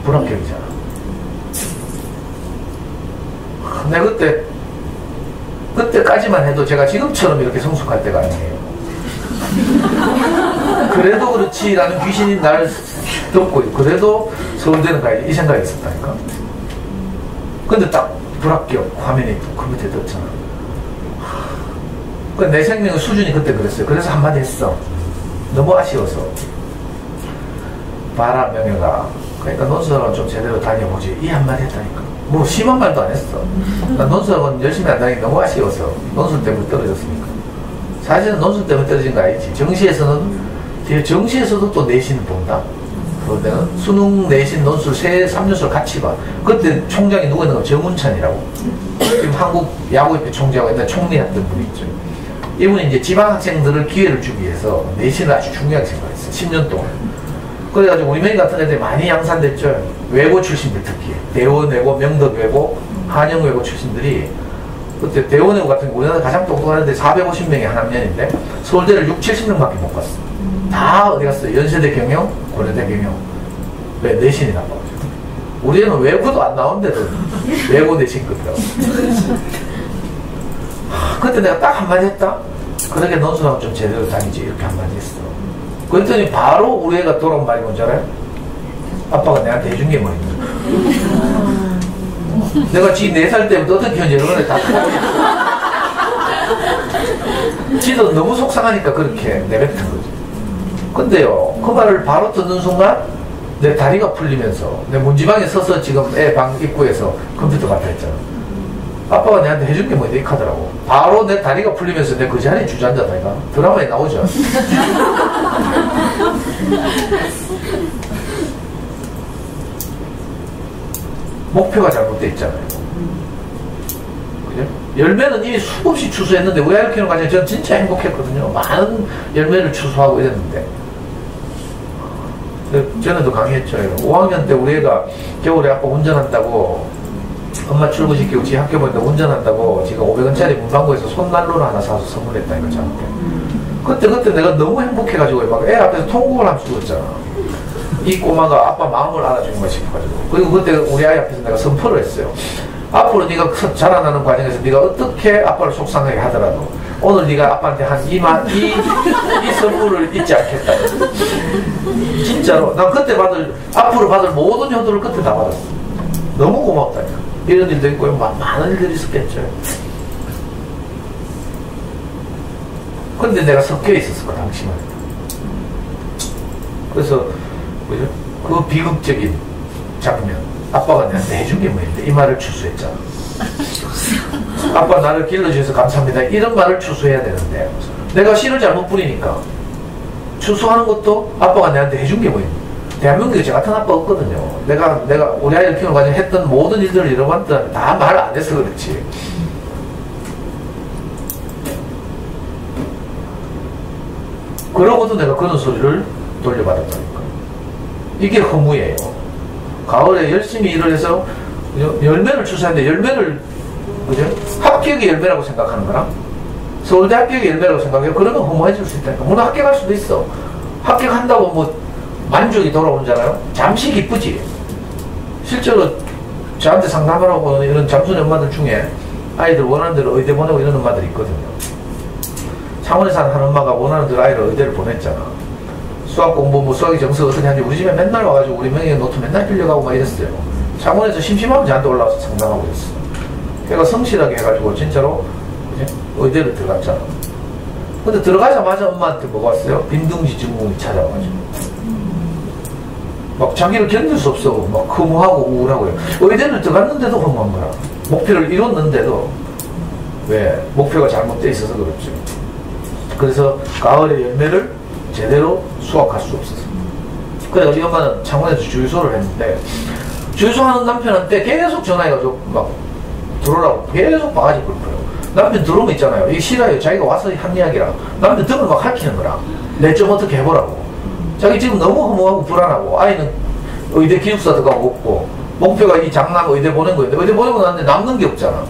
Speaker 1: 불합격이잖아. 내가 그때까지만 해도 제가 지금처럼 이렇게 성숙할 때가 아니에요. 그래도 그렇지라는 귀신이 날 덮고 그래도 서울대는 가야지 이 생각이 있었다니까. 근데 딱 불합격 화면이 컴퓨터에 떴잖아. 그 내 생명의 수준이 그때 그랬어요. 그래서 한마디 했어. 너무 아쉬워서. 봐라 명예가, 그러니까 논술학원 좀 제대로 다녀보지. 이 한마디 했다니까. 뭐 심한 말도 안 했어. 나 논술학원 열심히 안 다니기 너무 아쉬워서. 논술 때문에 떨어졌으니까. 사실은 논술 때문에 떨어진 거 아니지. 정시에서도 또 내신을 본다. 그럴 때는 수능, 내신, 논술 3년수를 같이 봐. 그때 총장이 누구 있는 거? 정운찬이라고. 지금 한국 야구협회 총재하고 옛날 총리했던 분이 있죠. 이분이 이제 지방 학생들을 기회를 주기 위해서 내신을 아주 중요하게 생각했어. 10년 동안. 그래가지고 우리 명 같은 애들이 많이 양산됐죠. 외고 출신들 특히. 대원외고, 명덕외고, 한영외고 출신들이 그때 대원외고 같은 게 우리나라 가장 똑똑한 애들이 450명이 한 학년인데 서울대를 6, 70명밖에 못 갔어. 다 어디 갔어요? 연세대 경영, 고려대 경영. 왜? 내신이 나빠가지고. 우리는 외고도 안 나오는데도 외고 내신 거더라고. 그때 내가 딱 한마디 했다? 그러게 논술하고 좀 제대로 다니지. 이렇게 한마디 했어. 그랬더니 바로 우리 애가 돌아온 말이 뭔지 알아요? 아빠가 내한테 해준 게 뭐냐. 내가 지 4살 때부터 어떻게 키웠는지 이런 걸 다 보고 있어. 지도 너무 속상하니까 그렇게 내뱉은 거지. 근데요, 그 말을 바로 듣는 순간 내 다리가 풀리면서 내 문지방에 서서 지금 애 방 입구에서 컴퓨터 갖다 했잖아. 아빠가 내한테 해준 게 뭐냐, 이렇게 하더라고. 바로 내 다리가 풀리면서 내 그 자리에 주저앉았다니까. 드라마에 나오죠. 목표가 잘못되어 있잖아요. 그죠? 열매는 이미 수없이 추수했는데, 우리 아이를 키우는 과정에 저는 진짜 행복했거든요. 많은 열매를 추수하고 이랬는데. 전에도 강의했죠. 5학년 때 우리 애가 겨울에 아빠 운전한다고, 엄마 출근시키고 지 학교 보는데 운전한다고 지가 500원짜리 문방구에서 손난로를 하나 사서 선물했다니까, 저한테. 그때 내가 너무 행복해가지고 막 애 앞에서 통곡을 하면서 울었잖아. 이 꼬마가 아빠 마음을 알아주는 거 싶어가지고. 그리고 그때 우리 아이 앞에서 내가 선포를 했어요. 앞으로 네가 자라나는 과정에서 네가 어떻게 아빠를 속상하게 하더라도 오늘 네가 아빠한테 한 이 선물을 잊지 않겠다. 진짜로. 난 그때 앞으로 받을 모든 효도를 그때 다 받았어. 너무 고맙다니까. 이런 일도 있고 많은 일들이 있었겠죠. 근데 내가 섞여 있었을 거 당시만. 그래서 그죠? 그 비극적인 장면, 아빠가 내한테 해준 게 뭐였는데 이 말을 추수했잖아. 아빠 나를 길러주셔서 감사합니다. 이런 말을 추수해야 되는데 내가 씨를 잘못 뿌리니까 추수하는 것도 아빠가 내한테 해준 게 뭐였는데. 대한민국에 저 같은 아빠 없거든요. 내가 우리 아이를 키우는 과정에 했던 모든 일들을 잃어봤더니 다 말 안 해서 그렇지. 그러고도 내가 그런 소리를 돌려받았다니까. 이게 허무예요. 가을에 열심히 일을 해서 열매를 추수하는데 열매를, 그죠? 합격이 열매라고 생각하는 거랑 서울대 합격이 열매라고 생각해요. 그러면 허무해질 수 있다니까. 물론 합격할 수도 있어. 합격한다고 뭐 만족이 돌아오잖아요. 잠시 기쁘지. 실제로 저한테 상담을 하고 이런 잠수리 엄마들 중에 아이들 원하는 대로 의대 보내고 이런 엄마들이 있거든요. 창원에 사는 한 엄마가 원하는 대로 아이를 의대를 보냈잖아. 수학 공부, 뭐 수학의 정석 어떻게 하는지 우리 집에 맨날 와가지고 우리 명예 노트 맨날 빌려가고 막 이랬어요. 창원에서 심심하면 저한테 올라와서 상담하고 있어. 걔가 성실하게 해가지고 진짜로 의대를 들어갔잖아. 근데 들어가자마자 엄마한테 뭐가 왔어요? 빈둥지 증후군이 찾아와가지고 막 자기를 견딜 수 없어. 막 허무하고 우울하고요. 의대를 들어갔는데도 허무한 거야. 목표를 이뤘는데도. 왜? 목표가 잘못되어 있어서 그렇죠. 그래서 가을의 열매를 제대로 수확할 수 없어서. 그래서 이 엄마는 창원에서 주유소를 했는데 주유소하는 남편한테 계속 전화해가지고 막 들어오라고 계속 바가지 긁어요. 남편 들어오면 있잖아요. 이게 싫어요. 자기가 와서 한 이야기라. 남편 등을 막 할퀴는 거라. 내 좀 어떻게 해보라고. 자기 지금 너무 허무하고 불안하고 아이는 의대 기숙사 들어가고 없고 목표가 이 장남 의대 보낸 거였는데 의대 보내고 나는데 남는 게 없잖아.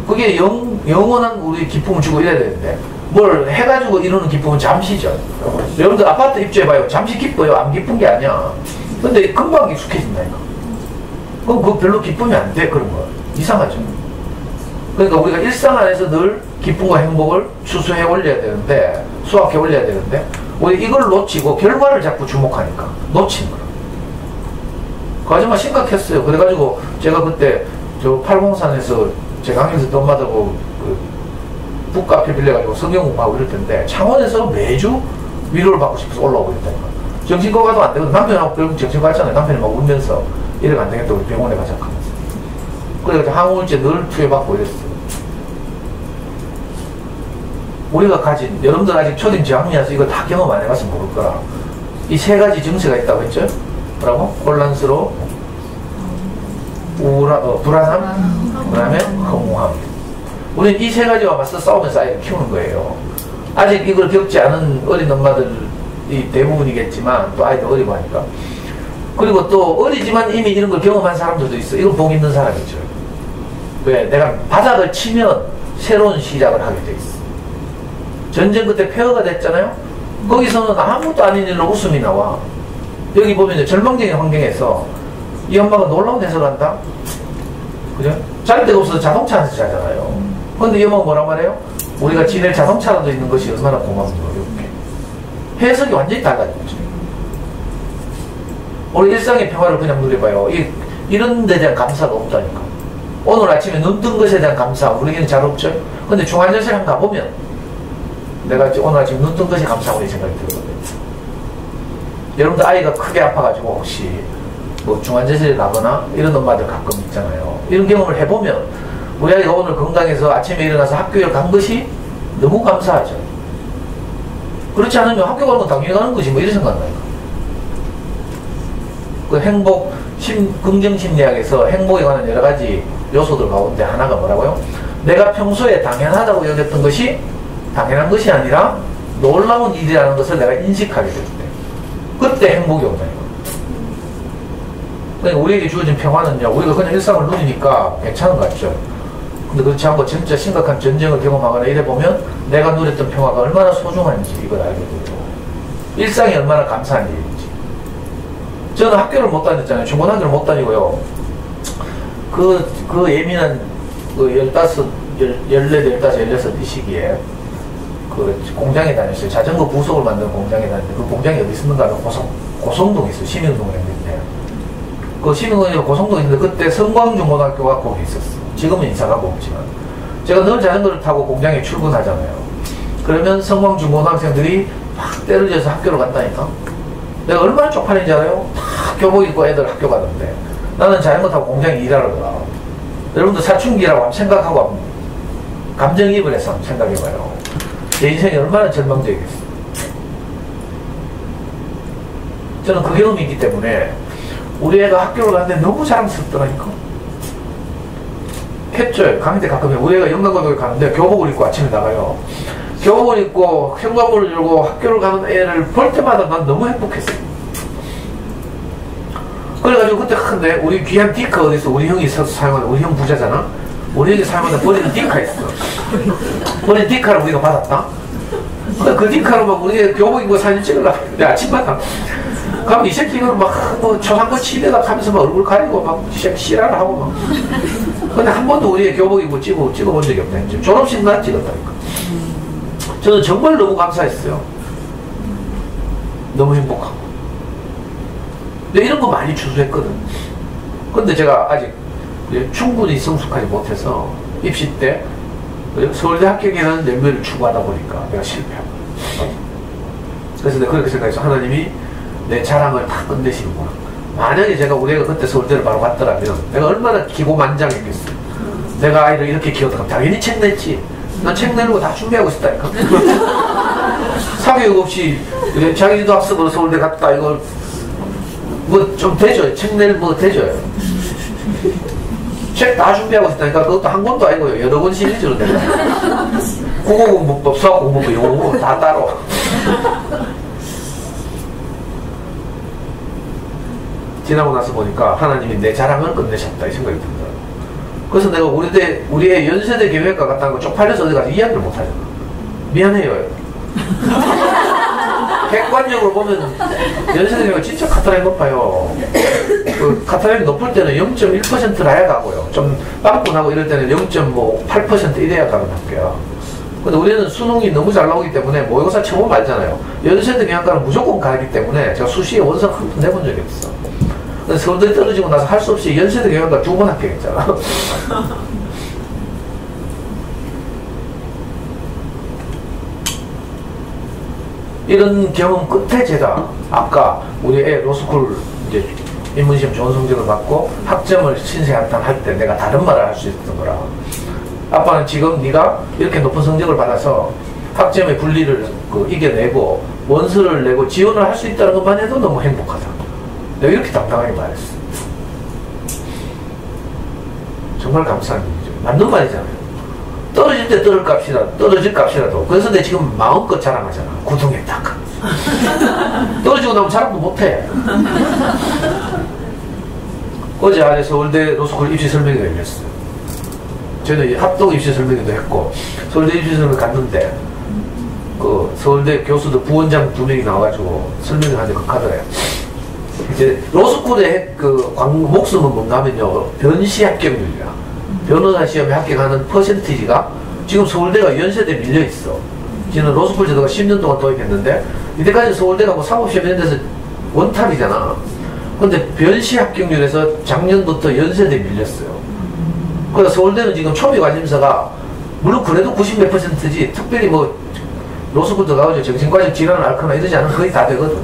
Speaker 1: 그게 영원한 우리 기쁨을 주고 이래야 되는데 뭘 해가지고 이러는 기쁨은 잠시죠. 여러분들 아파트 입주해봐요. 잠시 기뻐요. 안 기쁜 게 아니야. 근데 금방 익숙해진다니까. 그럼 그거 별로 기쁨이 안 돼. 그런 거 이상하죠. 그러니까 우리가 일상 안에서 늘 기쁨과 행복을 추수해 올려야 되는데 수확해 올려야 되는데 우리 이걸 놓치고 결과를 자꾸 주목하니까 놓친 거야. 그 아줌마 심각했어요. 그래가지고 제가 그때 저 팔공산에서 제 강의에서 또 엄마들하고 북카페 빌려가지고 성경 공부하고 이럴 텐데 창원에서 매주 위로를 받고 싶어서 올라오고 있다니까. 정신과 가도 안 되고 남편하고 결국 정신과 갔잖아요. 남편이 막 울면서 이래가 안 되겠다고 병원에 가자 하면서. 그래가지고 항우울제 늘 투여받고 이랬어요. 우리가 가진, 여러분들 아직 초딩 저학년이라서 이거 다 경험 안 해봐서 모를 거라. 이 세 가지 증세가 있다고 했죠? 뭐라고? 혼란스러워, 불안함, 그 다음에 허무함. 우리는 이 세 가지와 맞서 싸우면서 아이를 키우는 거예요. 아직 이걸 겪지 않은 어린 엄마들이 대부분이겠지만 또 아이들 어리고 하니까. 그리고 또 어리지만 이미 이런 걸 경험한 사람들도 있어. 이건 복 있는 사람이죠. 왜? 내가 바닥을 치면 새로운 시작을 하게 돼 있어. 전쟁 그때 폐허가 됐잖아요. 거기서는 아무것도 아닌 일로 웃음이 나와. 여기 보면 이제 절망적인 환경에서 이 엄마가 놀라운 해석을 한다. 그죠? 잘 데가 없어서 자동차 안에서 자잖아요. 근데 이 엄마가 뭐라 말해요? 우리가 지낼 자동차라도 있는 것이 얼마나 고마운 거예요. 이렇게 해석이 완전히 달라진 거죠. 우리 일상의 평화를 그냥 누려봐요. 이런 데 대한 감사가 없다니까. 오늘 아침에 눈 뜬 것에 대한 감사, 우리에게는 잘 없죠? 근데 중환자실 한번 가보면 내가 오늘 아침 눈 뜬 것이 감사하고 이 생각이 들거든요. 여러분들 아이가 크게 아파가지고 혹시 뭐 중환자실에 가거나 이런 엄마들 가끔 있잖아요. 이런 경험을 해보면 우리 아이가 오늘 건강해서 아침에 일어나서 학교에 간 것이 너무 감사하죠. 그렇지 않으면 학교 가는 건 당연히 가는 거지 뭐 이런 생각 나요. 그 행복, 긍정심리학에서 행복에 관한 여러 가지 요소들 가운데 하나가 뭐라고요? 내가 평소에 당연하다고 여겼던 것이 당연한 것이 아니라 놀라운 일이라는 것을 내가 인식하게 될 때, 그때 행복이 온다니까. 그러니까 우리에게 주어진 평화는요, 우리가 그냥 일상을 누리니까 괜찮은 것 같죠. 근데 그렇지 않고 진짜 심각한 전쟁을 경험하거나 이래 보면 내가 누렸던 평화가 얼마나 소중한지 이걸 알게 되고, 일상이 얼마나 감사한 일인지. 저는 학교를 못 다녔잖아요. 중고등학교를 못 다니고요. 그 예민한 그 14, 16 이 시기에 그 공장에 다녔어요. 자전거 부속을 만드는 공장에 다녔는데 그 공장이 어디 있었는가 하면 고성동에 있어요. 시민동에 있는데 그 시민동에 고성동에 있는데 그때 성광중고등학교가 거기 있었어. 지금은 인사가고 없지만 제가 늘 자전거를 타고 공장에 출근하잖아요. 그러면 성광중고등학생들이 막 때려져서 학교를 간다니까. 내가 얼마나 쪽팔린지 알아요? 다 교복 입고 애들 학교 가던데 나는 자전거 타고 공장에 일하러 가. 여러분들 사춘기라고 한번 생각하고 한번 감정이입을 해서 한번 생각해봐요. 내 인생이 얼마나 절망적이겠어. 저는 그 경험이 있기 때문에 우리 애가 학교를 갔는데 너무 자랑스럽더라니까. 했죠. 강의때 가끔 우리 애가 영광고등학교 가는데 교복을 입고 아침에 나가요. 교복을 입고 현관문을 열고 학교를 가는 애를 볼 때마다 난 너무 행복했어. 그래가지고 그때 근데 우리 귀한 디카 어디 있어? 우리 형이 사용하는, 우리 형 부자잖아. 우리 형이 사용하는 버리는 디카 있어. 버리는 디카를 우리가 받았다. 그 디카로 막 우리 교복 입고 사진 찍으려고 했는데 아침마다 가면 이 새끼는 막 뭐 초상권 치대다 하면서 막 얼굴 가리고 막 씨라를 하고 막. 근데 한 번도 우리 교복 입고 찍어본 적이 없다. 졸업식 날 찍었다니까. 저는 정말 너무 감사했어요. 너무 행복하고. 근데 이런 거 많이 추수했거든. 근데 제가 아직 충분히 성숙하지 못해서 입시 때 서울대 합격이라는 연배를 추구하다 보니까 내가 실패하고. 그래서 내가 그렇게 생각해서 하나님이 내 자랑을 다 끝내시는구나. 만약에 제가 우리 애가 그때 서울대를 바로 갔더라면 내가 얼마나 기고만장했겠어. 내가 아이를 이렇게 키웠다면 당연히 책 냈지. 난 책 내는 거 다 준비하고 있었다니까. 사교육 없이 자기도 학습으로 서울대 갔다 이걸 뭐 좀 대줘요. 책 낼 뭐 대줘요. 책 다 준비하고 있었다니까. 그것도 한 권도 아니고요. 여러 권 시리즈로 된다. 국어공부법, 수학공부법, 영어공부 다 따로. 지나고 나서 보니까 하나님이 내 자랑을 끝내셨다 이 생각이 듭니다. 그래서 내가 우리의 연세대 교회과 갔다는 거 쪽팔려서 어디 가서 이야기를 못하잖아. 미안해요. 객관적으로 보면 연세대 교회가 진짜 카타락이 높아요. 그 카타락이 높을 때는 0.1%라야 가고요. 좀 빵꾸나고 이럴 때는 0.8% 이래야 가는 학교야. 근데 우리는 수능이 너무 잘 나오기 때문에 모의고사 처음 알잖아요. 연세대 경영과는 무조건 가기 때문에 제가 수시에 원서 한 번 내본 적이 없어. 서울대 떨어지고 나서 할 수 없이 연세대 경영과 2번 합격했잖아. 이런 경험 끝에 제가 아까 우리 애 로스쿨 이제 인문시험 좋은 성적을 받고 학점을 신세한탄 할 때 내가 다른 말을 할 수 있었던 거라. 아빠는 지금 네가 이렇게 높은 성적을 받아서 학점의 분리를 이겨내고 원서를 내고 지원을 할 수 있다는 것만 해도 너무 행복하다. 내가 이렇게 당당하게 말했어. 정말 감사한 일이죠. 맞는 말이잖아요. 떨어질 때 떨어질 값이라도. 그래서 내가 지금 마음껏 자랑하잖아. 구동했다. 떨어지고 나면 자랑도 못해. 어제 아래 서울대 로스쿨 입시 설명회가 열렸어요. 저는 합동 입시 설명회도 했고, 서울대 입시 설명회 갔는데, 서울대 교수들 부원장 2명이 나와가지고 설명을 하는데 극하더래요. 이제 로스쿨의 목숨은 뭔가 하면요, 변시 합격률이야. 변호사 시험에 합격하는 퍼센티지가 지금 서울대가 연세대에 밀려있어. 지금 로스쿨 제도가 10년 동안 도입했는데, 이때까지 서울대가 뭐 사법시험 이런 데서 원탑이잖아. 근데 변시 합격률에서 작년부터 연세대에 밀렸어요. 그래서 서울대는 지금 초비 관심사가, 물론 그래도 90 몇 %지, 특별히 뭐, 로스쿨 들어가서 정신과적 질환을 앓거나 이러지 않으면 거의 다 되거든.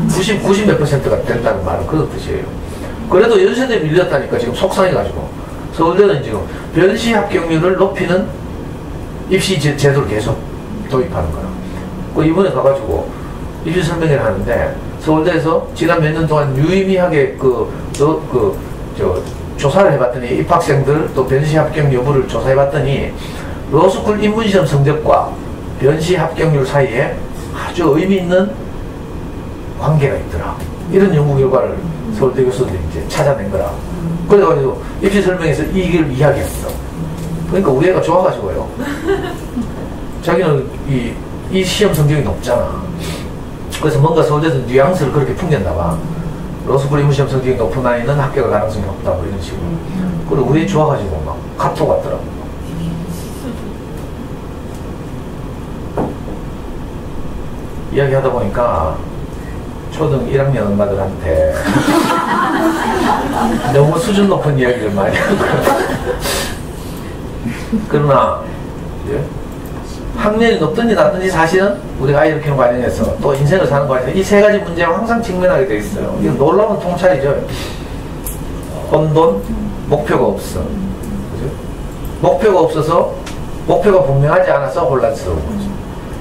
Speaker 1: 90 몇 %가 된다는 말은 그런 뜻이에요. 그래도 연세대에 밀렸다니까 지금 속상해가지고. 서울대는 지금 변시 합격률을 높이는 입시 제도를 계속 도입하는 거야. 이번에 가가지고 입시 설명회를 하는데, 서울대에서 지난 몇 년 동안 유의미하게 조사를 해봤더니, 입학생들 또 변시 합격 여부를 조사해봤더니, 로스쿨 인문시험 성적과 변시 합격률 사이에 아주 의미 있는 관계가 있더라. 이런 연구 결과를 서울대 교수들이 이제 찾아낸 거라. 그래가지고 입시 설명에서 이걸 이야기했어. 그러니까 우리 애가 좋아가지고요. 자기는 이 시험 성적이 높잖아. 그래서 뭔가 서울대에서 뉘앙스를 그렇게 풍겼나 봐. 로스쿨 인문시험 성적이 높은 아이는 합격할 가능성이 없다고 이런 식으로. 그리고 우리 애 좋아가지고 막 카톡 왔더라고. 이야기하다 보니까 초등 1학년 엄마들한테 너무 수준 높은 이야기를 많이 하는 것 같아요. 그러나 학년이 높든지 낮든지 사실은 우리가 아이를 키우는 과정에서 또 인생을 사는 과정에서 이 3가지 문제와 항상 직면하게 돼 있어요. 이거 놀라운 통찰이죠. 혼돈, 목표가 없어. 그죠? 목표가 없어서 목표가 분명하지 않아서 혼란스러운 거죠.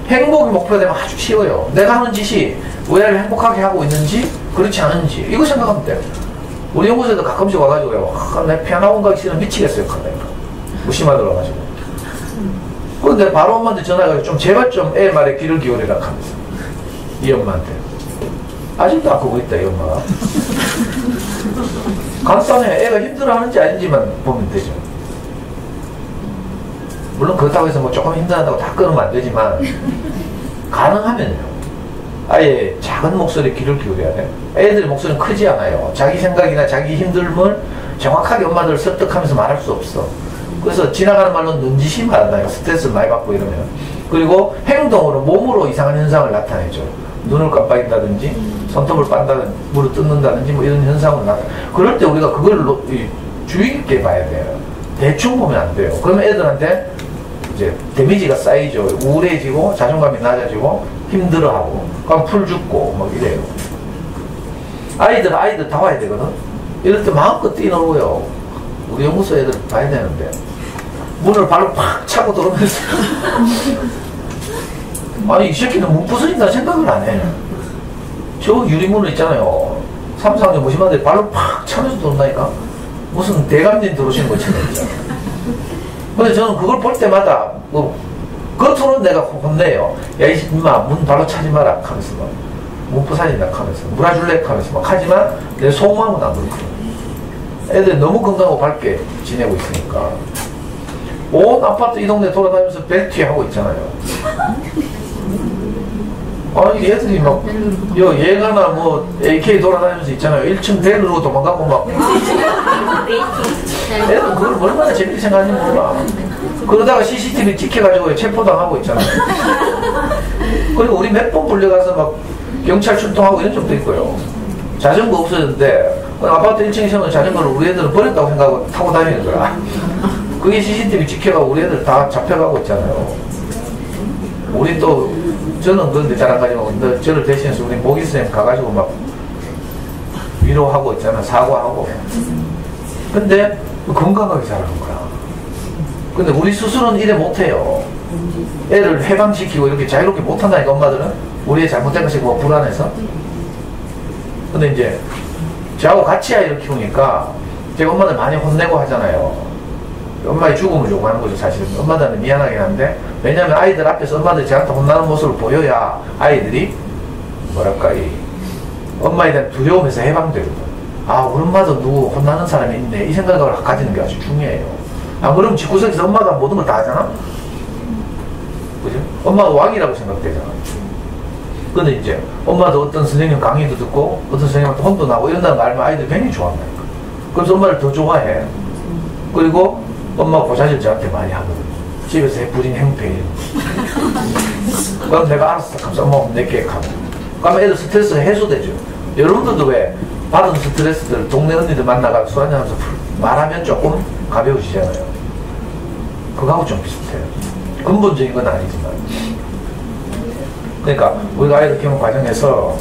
Speaker 1: 행복이 목표되면 아주 쉬워요. 내가 하는 짓이 우리를 행복하게 하고 있는지 그렇지 않은지 이거 생각하면 돼요. 우리 연구소에도 가끔씩 와가지고요. 내 피아노 가기 싫으면 미치겠어요. 무심하더라 가지고. 그런데 바로 엄마한테 전화해가지고 좀 제발 좀 애 말에 귀를 기울이라 하면서 이 엄마한테. 아직도 아프고 있다 이 엄마가. 간단해. 애가 힘들어하는지 아닌지만 보면 되죠. 물론 그렇다고 해서 뭐 조금 힘들다고 다 끊으면 안 되지만 가능하면요. 아예 작은 목소리에 귀를 기울여야 돼요. 애들의 목소리는 크지 않아요. 자기 생각이나 자기 힘듦을 정확하게 엄마들 설득하면서 말할 수 없어. 그래서 지나가는 말로 눈짓이 많아요. 스트레스를 많이 받고 이러면. 그리고 행동으로 몸으로 이상한 현상을 나타내죠. 눈을 깜빡인다든지 손톱을 빤다든지 물을 뜯는다든지 뭐 이런 현상을 나타내. 그럴 때 우리가 그걸 주의 깊게 봐야 돼요. 대충 보면 안 돼요. 그러면 애들한테 이제 데미지가 쌓이죠. 우울해지고 자존감이 낮아지고 힘들어하고 그럼 풀 죽고 막 이래요. 아이들 다 와야 되거든. 이럴 때 마음껏 뛰놀고요. 우리 연구소 애들 봐야 되는데 문을 발로 팍 차고 들어오면서 아니 이 새끼는 문 부서진다 생각을 안 해. 저 유리문을 있잖아요. 3, 4학년 무심한데 발로 팍 차면서 들어온다니까. 무슨 대감님 들어오시는 것처럼. 근데 저는 그걸 볼 때마다 뭐 겉으로는 내가 혼내요. 야 임마 문 발로 차지 마라 하면서 막 문 부서진다 하면서 물어줄래 하면서 막 하지만 내 속마음은 안 그렇거든. 애들이 너무 건강하고 밝게 지내고 있으니까 온 아파트 이 동네 돌아다니면서 벨트에 하고 있잖아요. 아니 애들이 막 얘가나 뭐 AK 돌아다니면서 있잖아요. 1층 벨으로 도망가고 막 애들은 그걸 얼마나 재밌게 생각하는지 몰라. 그러다가 CCTV 찍혀가지고 체포당하고 있잖아요. 그리고 우리 몇 번 불려가서 막 경찰 출동하고 이런 적도 있고요. 자전거 없어졌는데 아파트 1층에서는 자전거를 우리 애들은 버렸다고 생각하고 타고 다니는 거야. 그게 CCTV 찍혀가고 우리 애들 다 잡혀가고 있잖아요. 우리 또 저는 그런데 잘 안 가지고 저를 대신해서 우리 모기 선생님 가가지고 막 위로하고 있잖아. 사과하고. 근데 건강하게 자라는 거야. 근데 우리 스스로는 이래 못해요. 애를 해방시키고 이렇게 자유롭게 못한다니까. 엄마들은 우리의 잘못된 것이 뭐 불안해서. 근데 이제 저하고 같이 아이를 키우니까 제가 엄마들 많이 혼내고 하잖아요. 엄마의 죽음을 요구하는 거죠. 사실은 엄마들은 미안하긴 한데, 왜냐하면 아이들 앞에서 엄마들이 저한테 혼나는 모습을 보여야 아이들이 뭐랄까 이 엄마에 대한 두려움에서 해방되거든. 아, 우리 엄마도 누구 혼나는 사람이 있네, 이 생각을 가지는 게 아주 중요해요. 안 그러면 집구석에서 엄마가 모든 걸 다 하잖아. 그죠? 엄마가 왕이라고 생각되잖아. 근데 이제 엄마도 어떤 선생님 강의도 듣고 어떤 선생님한테 혼도 나고 이런다는 거 알면 아이들이 굉장히 좋아한다니까. 그래서 엄마를 더 좋아해. 그리고 엄마 고사질 저한테 많이 하거든. 집에서 부린 행패. 그럼 내가 알았어. 하면서 엄마 혼낼게 하고. 그러면 애들 스트레스 해소되죠. 여러분들도 왜 받은 스트레스들 동네 언니들 만나가 술 한잔하면서 말하면 조금 가벼우시잖아요. 그거하고 좀 비슷해요. 근본적인 건 아니지만. 그러니까 우리가 아이들 키우는 과정에서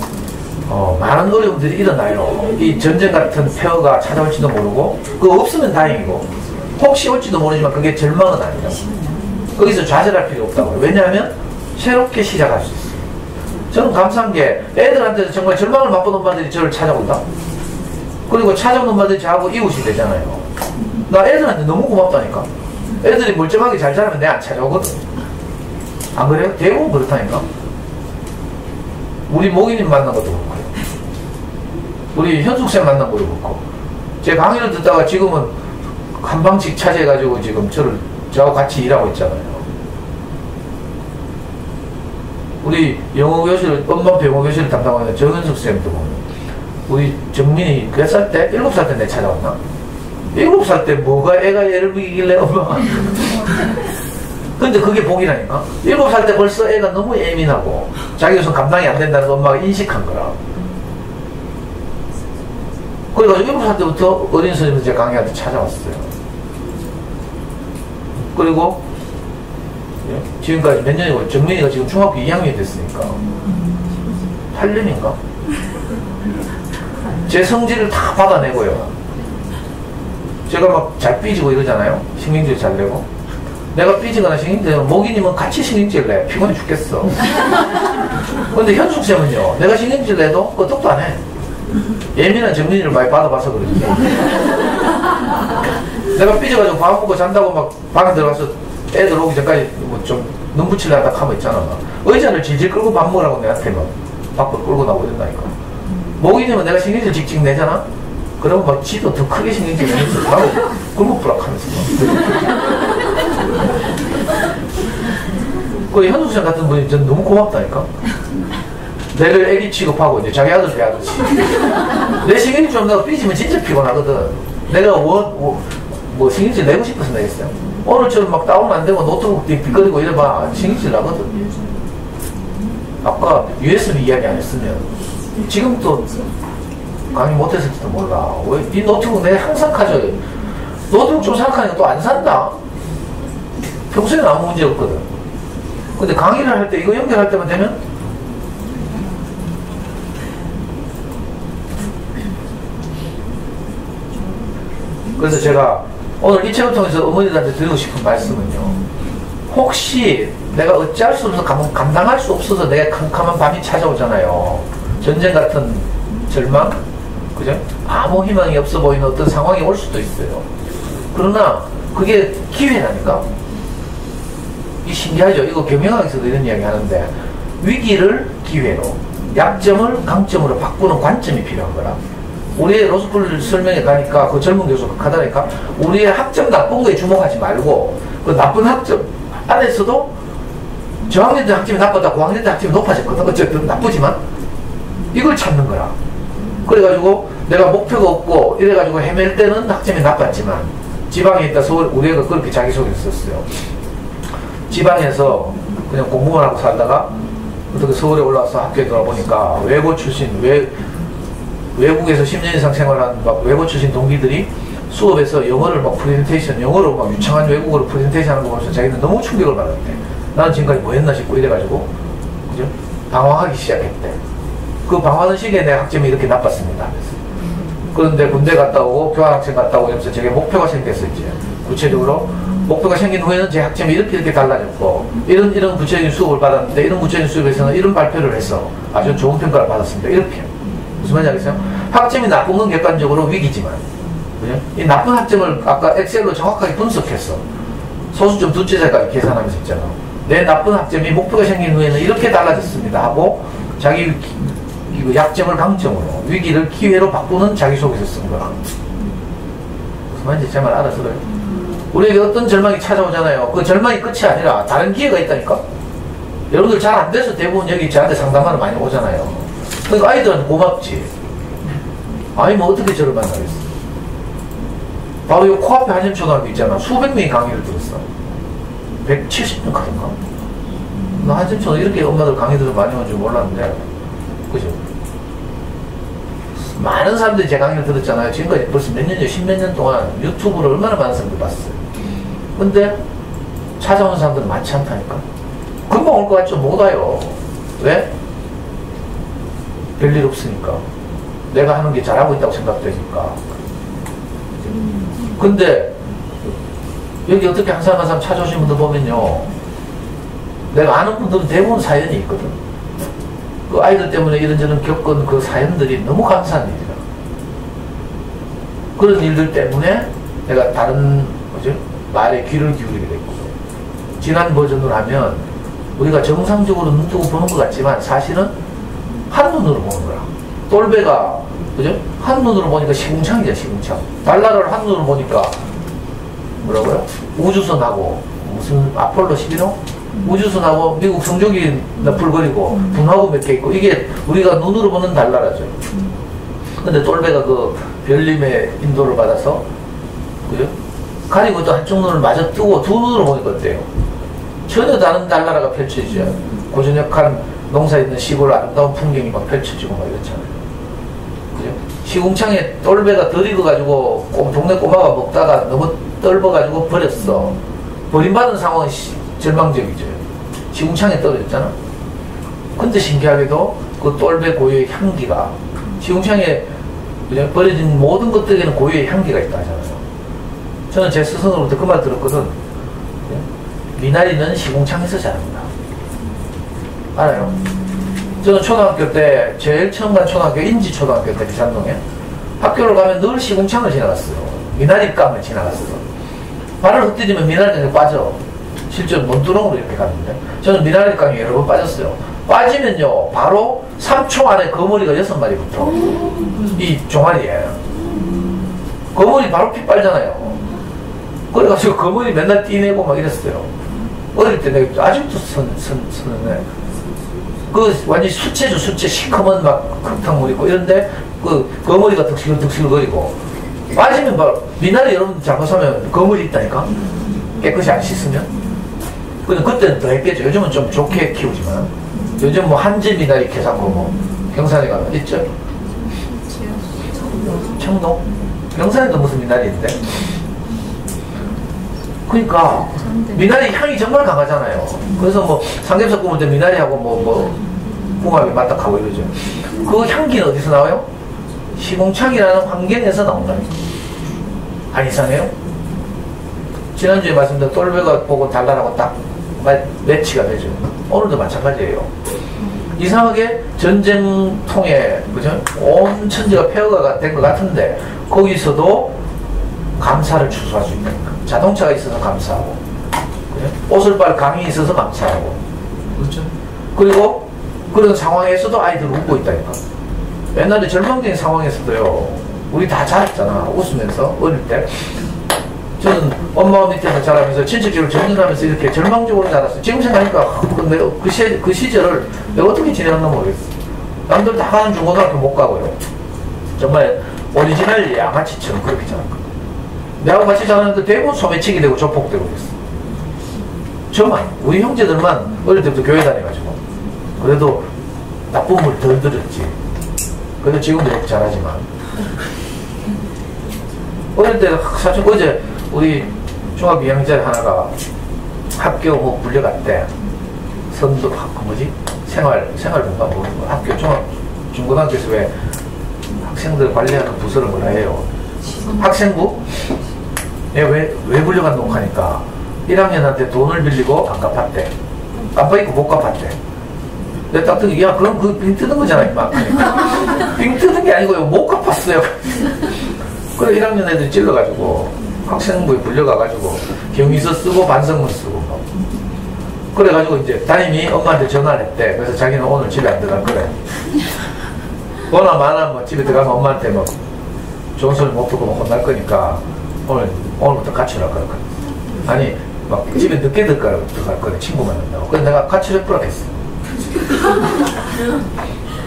Speaker 1: 많은 어려움들이 일어나요. 이 전쟁 같은 폐허가 찾아올지도 모르고, 그거 없으면 다행이고, 혹시 올지도 모르지만 그게 절망은 아니다. 거기서 좌절할 필요 없다고요. 왜냐하면 새롭게 시작할 수 있어요. 저는 감사한 게 애들한테도 정말 절망을 맛본 엄마들이 저를 찾아온다. 그리고 찾아온 엄마들이 저하고 이웃이 되잖아요. 나 애들한테 너무 고맙다니까. 애들이 멀쩡하게 잘 자라면 내가 안 찾아오거든. 안 그래요? 대부분 그렇다니까. 우리 모기님 만난 것도 그렇고요. 우리 현숙쌤 만난 것도 그렇고. 제 강의를 듣다가 지금은 한방씩 차지해가지고 지금 저하고 같이 일하고 있잖아요. 우리 영어 교실, 엄마 영어 교실을 담당하는 정현숙 쌤도 보면, 우리 정민이 몇 살 때? 7살 때 내 찾아왔나? 7살 때 뭐가 애가 애를 먹이길래 엄마가. 근데 그게 복이라니까? 7살 때 벌써 애가 너무 예민하고 자기 우선 감당이 안 된다는 걸 엄마가 인식한 거라. 그래가지고 7살 때부터 어린 선생님들 제 강의한테 찾아왔어요. 그리고 지금까지 몇 년이고, 정민이가 지금 중학교 2학년이 됐으니까 8년인가? 제 성질을 다 받아내고요. 제가 막 잘 삐지고 이러잖아요. 신경질 잘 내고. 내가 삐지거나 신경질 내면 모기님은 같이 신경질 내. 피곤해 죽겠어. 근데 현숙쌤은요, 내가 신경질 내도 끄떡도 안 해. 예민한 정민이를 많이 받아봐서 그러지. 내가 삐져가지고 밥 먹고 잔다고 막 방에 들어가서 애들 오기 전까지 뭐 좀 눈 붙이려다 하고 있잖아. 막. 의자를 질질 끌고 밥 먹으라고 내한테 막 밖으로 끌고 나오고 이런다니까. 모기님은 내가 신경질 직직 내잖아? 그러면 막 지도 더 크게 신경질 내면서 나도 굴목부락 하면서 그 현숙쌤 같은 분이 전 너무 고맙다니까. 내를 애기 취급하고 이제 자기 아들 배하듯이. 내 신경질 좀 내가 삐지면 진짜 피곤하거든. 내가 뭐 신경질 내고 싶어서 내겠어요. 오늘처럼 막 다운 안 되고 노트북 삐거리고 이래봐 신경질 나거든. 아까 USB 이야기 안 했으면 지금 또 강의 못했을지도 몰라. 왜 이 노트북 내가 항상 가져요. 노트북 좀 생각하니까 또 안 산다. 평소에는 아무 문제 없거든. 근데 강의를 할 때 이거 연결할 때만 되면 그래서 제가 오늘 이 책을 통해서 어머니들한테 드리고 싶은 말씀은요, 혹시 내가 어찌할 수 없어서 감당할 수 없어서 내가 캄캄한 밤이 찾아오잖아요. 전쟁 같은 절망, 그죠? 아무 희망이 없어 보이는 어떤 상황이 올 수도 있어요. 그러나 그게 기회라니까. 이 신기하죠? 이거 경영학에서도 이런 이야기 하는데, 위기를 기회로, 약점을 강점으로 바꾸는 관점이 필요한 거라. 우리의 로스쿨 설명에 가니까 그 젊은 교수가 하다니까, 우리의 학점 나쁜 거에 주목하지 말고 그 나쁜 학점 안에서도 저학년 때 학점이 나빴다 고학년 때 학점이 높아졌거든. 어쨌든 나쁘지만 이걸 찾는 거야. 그래가지고 내가 목표가 없고 이래가지고 헤맬 때는 학점이 나빴지만, 지방에 있다 서울, 우리 애가 그렇게 자기소개를 썼어요. 지방에서 그냥 공부만 하고 살다가 어떻게 서울에 올라와서 학교에 들어보니까 외고 출신, 외국에서 10년 이상 생활한 막 외고 출신 동기들이 수업에서 영어를 막 프레젠테이션, 영어로 막 유창한 외국어로 프레젠테이션 하는 거 보면서 자기는 너무 충격을 받았대. 나는 지금까지 뭐 했나 싶고 이래가지고 그죠? 방황하기 시작했대. 그 방황하는 시기에 내 학점이 이렇게 나빴습니다. 그런데 군대 갔다 오고 교환학생 갔다 오고 이러면서 제게 목표가 생겼어. 이제 구체적으로 목표가 생긴 후에는 제 학점이 이렇게 달라졌고 이런 구체적인 수업을 받았는데 이런 구체적인 수업에서는 이런 발표를 해서 아주 좋은 평가를 받았습니다. 이렇게. 무슨 말인지 알겠어요? 학점이 나쁜 건 객관적으로 위기지만 그죠? 이 나쁜 학점을 아까 엑셀로 정확하게 분석했어. 소수점 두째자까지 계산하면서 있잖아. 내 나쁜 학점이 목표가 생긴 후에는 이렇게 달라졌습니다 하고 자기 약점을 강점으로 위기를 기회로 바꾸는 자기소개서 쓴 거야. 무슨 말인지 제 말 알아들어요? 우리에게 어떤 절망이 찾아오잖아요. 그 절망이 끝이 아니라 다른 기회가 있다니까. 여러분들 잘 안 돼서 대부분 여기 저한테 상담하러 많이 오잖아요. 그러니까 아이들은 고맙지. 아니 뭐 어떻게 저를 만나겠어. 바로 이 코앞에 한림초등학교 있잖아. 수백 명이 강의를 들었어. 170명 가던가. 나 한림초등 이렇게 엄마들 강의들을 많이 온 줄 몰랐는데 그죠? 많은 사람들이 제 강의를 들었잖아요. 지금까지 벌써 몇 년이요? 10몇 년 동안 유튜브를 얼마나 많은 사람들이 봤어요. 근데 찾아오는 사람들은 많지 않다니까. 금방 올 것 같죠? 못 와요. 왜? 별일 없으니까. 내가 하는 게 잘하고 있다고 생각되니까. 근데 여기 어떻게 한 사람 한 사람 찾아오신 분들 보면요. 내가 아는 분들은 대부분 사연이 있거든. 그 아이들 때문에 이런저런 겪은 그 사연들이 너무 감사한 일이야. 그런 일들 때문에 내가 다른 뭐죠? 말에 귀를 기울이게 됐고 지난 버전으로 하면 우리가 정상적으로 눈 뜨고 보는 것 같지만 사실은 한눈으로 보는 거야. 똘베가 그죠? 한눈으로 보니까 시궁창이죠. 시궁창. 달나라를 한눈으로 보니까 뭐라고요? 우주선하고 무슨 아폴로 11호? 우주선하고 미국 성조기 너풀거리고 분화구 몇 개 있고 이게 우리가 눈으로 보는 달나라죠. 근데 똘베가 그 별님의 인도를 받아서 그죠? 가리고 또 한쪽 눈을 마저 뜨고 두 눈으로 보니까 어때요? 전혀 다른 달나라가 펼쳐지죠. 고저녁한 농사 있는 시골 아름다운 풍경이 막 펼쳐지고 막 이렇잖아요. 그죠? 시궁창에 똘베가 덜 익어가지고 동네 꼬마가 먹다가 너무 떫어가지고 버렸어. 버림받은 상황은 절망적이죠. 시궁창에 떨어졌잖아. 근데 신기하게도 그 똘베 고유의 향기가 시궁창에 그냥 버려진 모든 것들에게는 고유의 향기가 있다 하잖아요. 저는 제 스승으로부터 그 말 들었거든. 미나리는 시궁창에서 자랍니다. 알아요? 저는 초등학교 때 제일 처음 간 초등학교 인지초등학교 때 비산동에 학교를 가면 늘 시궁창을 지나갔어요. 미나리감을 지나갔어요. 발을 헛디디면 미나리감이 빠져. 실제로 먼두렁으로 이렇게 갔는데 저는 미나리감이 여러 번 빠졌어요. 빠지면요 바로 3초 안에 거머리가 6마리 붙어. 이 종아리에 거머리 바로 피 빨잖아요. 그래가지고 거머리 맨날 띠내고 막 이랬어요. 어릴 때 내가 아직도 서는데 그 완전 수채죠. 수채 시커먼 막 흙탕물 있고 이런데 그 거머리가 득실거리고 빠지면 바로 미나리 여러분 잘못하면 거머리 있다니까. 깨끗이 안 씻으면. 근데 그때는 더 했겠죠. 요즘은 좀 좋게 키우지만 요즘 뭐 한지 미나리 개사고 뭐 경산에 가면 있죠. 청동? 경산에도 무슨 미나리 있는데. 그러니까 미나리 향이 정말 강하잖아요. 그래서 뭐 삼겹살 구울 때 미나리하고 뭐 궁합이 맞닥하고 이러죠. 그 향기는 어디서 나와요? 시궁창이라는 환경에서 나온다니까. 안 이상해요? 지난주에 말씀드린 똘베가 보고 달라라고 딱 매치가 되죠. 오늘도 마찬가지예요. 이상하게 전쟁통에 그죠? 온 천지가 폐허가 된 것 같은데 거기서도 감사를 추수할 수 있다니까. 자동차가 있어서 감사하고 그죠? 옷을 빨 강이 있어서 감사하고 그렇죠? 그리고 그런 상황에서도 아이들은 웃고 있다니까. 옛날에 절망적인 상황에서도요 우리 다 자랐잖아. 웃으면서 어릴 때 저는 엄마 밑에서 자라면서 친척집을 정리하면서 이렇게 절망적으로 자랐어요. 지금 생각하니까 그 시절을 내가 어떻게 지내었나 모르겠어. 남들 다 가는 중고등학교 못 가고요. 정말 오리지널 양아치처럼 그렇게 자랐거든. 내하고 같이 자랐는데 대부분 소매치기 되고 조폭되고 그랬어. 저만 우리 형제들만 어릴 때부터 교회 다녀가지고 그래도 나쁨을 덜 들었지. 그래도 지금도 이렇게 잘하지만 어릴 때 사실 어제 우리 중학교 2학년짜리 하나가 학교 뭐 불려갔대. 선도 뭐지? 생활본가 뭐 학교 중고등학교에서 왜 학생들 관리하는 부서를 뭐라 해요? 학생부? 왜 불려간다고 하니까 1학년한테 돈을 빌리고 안 갚았대. 깜빡이고 못 갚았대. 내가 딱 듣기, 야, 그럼 그 빙 뜨는 거잖아, 임마. 빙 뜨는 게 아니고요. 못 갚았어요. 그래, 1학년 애들이 찔러가지고, 학생부에 불려가가지고, 경위서 쓰고, 반성문 쓰고, 뭐. 그래가지고, 이제, 담임이 엄마한테 전화를 했대. 그래서 자기는 오늘 집에 안 들어갈 거래. 뭐나 마나 뭐 집에 들어가면 엄마한테 뭐, 좋은 소리 못 듣고 뭐 혼날 거니까, 오늘부터 가출할 거라. 아니, 막, 집에 늦게 들어갈 거래. 친구 만난다고. 그래서 내가 가출해 뿌라 했어.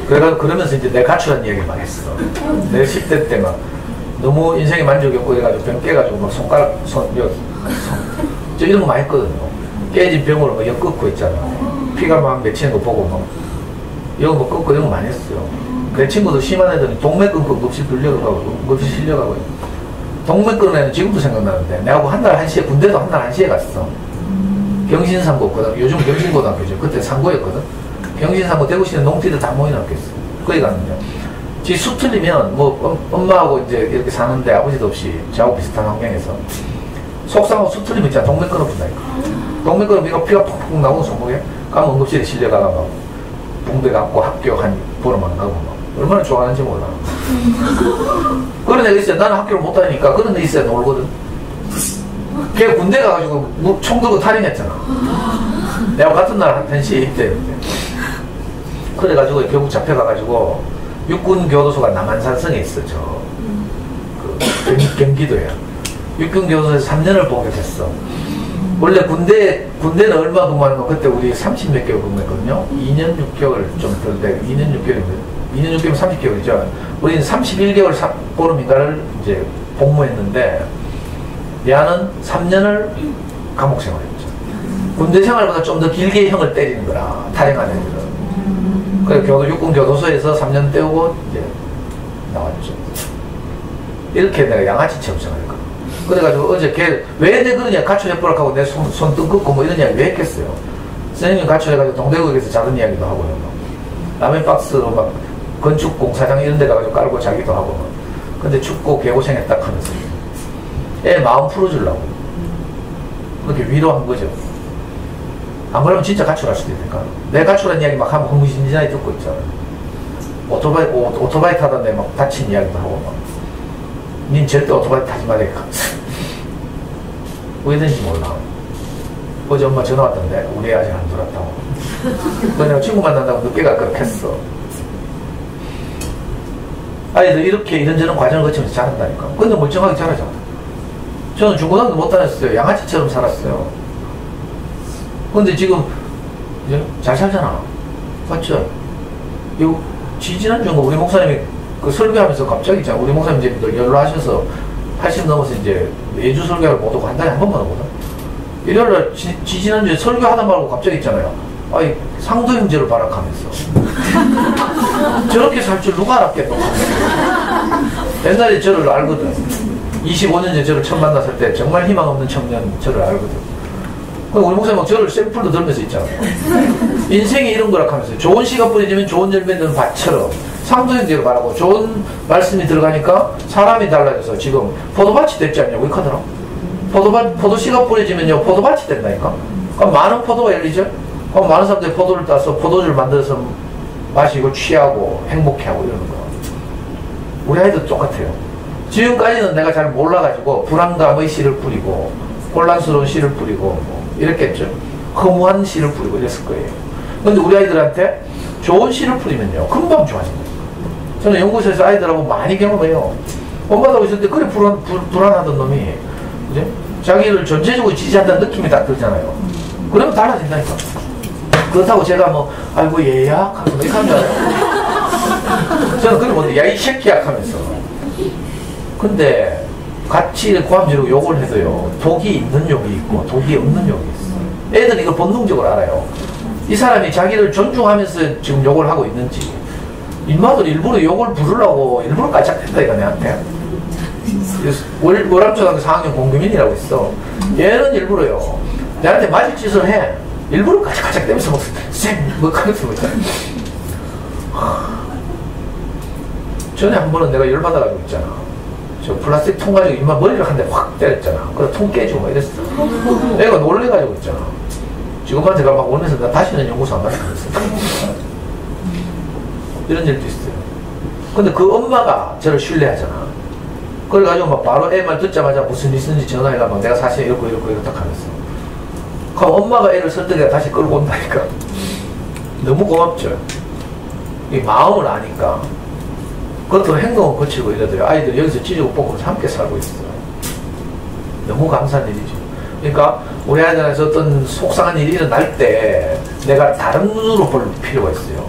Speaker 1: 그러면서 이제 내 가출한 이야기를 막 했어. 내 10대 때 막 너무 인생에 만족이 없고 해가지고 병 깨가지고 막 저 이런 거 많이 했거든요. 깨진 병으로 막 역 긋고 있잖아. 피가 막 맺히는 거 보고 막 이런 거 긋고 이런 거 많이 했어요. 내 친구도 심한 애들은 동맥 끊고 응급실 들려가고 응급실 실려가고. 동맥 끊은 애는 지금도 생각나는데 내가 한 달 1시에 군대도 한 달 1시에 갔어. 경신상고거든. 요즘 경신고등학교죠. 그때 상고였거든. 경신상고 대구시는 농티들 다 모여놨겠어. 거기 갔는데 지 수 틀리면 뭐 엄마하고 이제 이렇게 사는데 아버지도 없이 저하고 비슷한 환경에서 속상하고 수 틀리면 진짜 동맥 끊어본다니까. 동맥 끊으면 피가 푹푹 나오고 손목에 가면 응급실에 실려가가 막 붕대 감고 학교 한 보러만 가고 막 얼마나 좋아하는지 몰라. 그런 애가 있어요. 나는 학교를 못 다니니까 그런 애 있어야 놀거든. 걔 군대 가가지고 총 들고 탈인했잖아. 내가 같은 날 한 1시에 입대했는데. 그래가지고 결국 잡혀가가지고 육군교도소가 남한산성에 있어. 경기도에. 육군교도소에서 3년을 보게 됐어. 원래 군대는 얼마 근무하는 거 그때 우리 30몇 개월 근무했거든요. 2년 6개월 좀 덜 돼. 2년 6개월이면 2년 6개월이면 30개월이죠. 우리는 31개월 보름인가를 이제 복무했는데 얘는 3년을 감옥 생활했죠. 군대 생활보다 좀 더 길게 형을 때리는 거라. 탈행한 애들은. 그래서 육군교도소에서 3년 때우고 이제 나왔죠. 이렇게 내가 양아치 체험 생활했거든. 그래가지고 어제 걔 왜 내 그러냐 가출해보라고 내 손 뜯고 뭐 이런 이야기 왜 했겠어요. 선생님 가출해가지고 동대구역에서 자던 이야기도 하고요. 막. 라면 박스로 막 건축 공사장 이런 데 가가지고 깔고 자기도 하고 막. 근데 춥고 개고생했다 하면서 애 마음 풀어주려고 그렇게 위로한 거죠. 안 그러면 진짜 가출할 수도 있으니까. 내 가출한 이야기 막 하면 흥미진진하게 듣고 있잖아. 오토바이 타던데 막 다친 이야기도 하고 막. 닌 절대 오토바이 타지 말아야겠다. 왜든지 몰라. 어제 엄마 전화 왔던데 우리 애 아직 안 들어왔다고. 그래서 내가 친구 만난다고 늦게 갈 거라 했어. 아이들 이렇게 이런저런 과정을 거치면서 자란다니까. 근데 멀쩡하게 자라잖아. 저는 중고등학교 못 다녔어요. 양아치처럼 살았어요. 근데 지금 이제 잘 살잖아. 맞죠? 이거 지지난주인가 우리 목사님이 그 설교하면서 갑자기 있잖아. 우리 목사님 이제 연로하셔서 80 넘어서 이제 매주 설교를 못 오고 한 달에 한 번만 오거든. 일요일날 지지난주에 설교하다 말고 갑자기 있잖아요. 아이 상도 형제를 발악하면서 저렇게 살 줄 누가 알았겠노. 옛날에 저를 알거든. 25년 전에 저를 처음 만났을 때 정말 희망 없는 청년 저를 알거든. 우리 목사님 저를 샘플로 들면서 있잖아요. 인생이 이런 거라 하면서 좋은 씨가 뿌려지면 좋은 열매는 밭처럼 상도형제로 말하고 좋은 말씀이 들어가니까 사람이 달라져서 지금 포도밭이 됐지 않냐고 이렇게 하더라. 포도씨가 뿌려지면요 포도밭이 된다니까. 그럼 많은 포도가 열리죠. 그럼 많은 사람들이 포도를 따서 포도주를 만들어서 마시고 취하고 행복해하고 이러는 거야. 우리 아이도 똑같아요. 지금까지는 내가 잘 몰라가지고 불안감의 씨를 뿌리고 혼란스러운 씨를 뿌리고 뭐 이랬겠죠. 허무한 씨를 뿌리고 이랬을 거예요. 근데 우리 아이들한테 좋은 씨를 뿌리면요 금방 좋아집니다. 저는 연구소에서 아이들하고 많이 경험해요. 엄마도 있을 때 그래 불안하던 놈이 그죠? 자기를 전체적으로 지지한다는 느낌이 딱 들잖아요. 그러면 달라진다니까. 그렇다고 제가 뭐 아이고 얘야 하면서 이렇게 하는 줄 알아요. 저는 그걸 뭔데 야 이 새끼야 하면서. 근데 같이 고함지르고 욕을 해도요 독이 있는 욕이 있고 독이 없는 욕이 있어. 애들은 이걸 본능적으로 알아요. 이 사람이 자기를 존중하면서 지금 욕을 하고 있는지 인마들 일부러 욕을 부르려고 일부러 까짝댄다니까 내한테. 월암초등학교 4학년 공규민이라고 있어. 얘는 일부러요 내한테 맞을 짓을 해. 일부러 가짝가짝 내면서 막 쌩! 하면서 뭐 있잖아. 전에 한 번은 내가 열받아가지고 있잖아. 저 플라스틱 통 가지고 이마 머리를 한 대 확 때렸잖아. 그래서 통 깨지고 막 이랬어. 애가 놀래가지고 있잖아. 지금한테 막 오면서 나 다시는 연구소 안 가겠어. 이런 일도 있어요. 근데 그 엄마가 저를 신뢰하잖아. 그래가지고 막 바로 애 말 듣자마자 무슨 일 있는지 전화해가 막 내가 사실 이렇고 이렇다 하면서. 그럼 엄마가 애를 설득해 다시 끌고 온다니까. 너무 고맙죠. 이 마음을 아니까. 그것도 행동을 거치고 이러더래요. 아이들 여기서 찌르고 뽑고서 함께 살고 있어요. 너무 감사한 일이죠. 그러니까 우리 아이들한테 어떤 속상한 일이 일어날 때 내가 다른 눈으로 볼 필요가 있어요.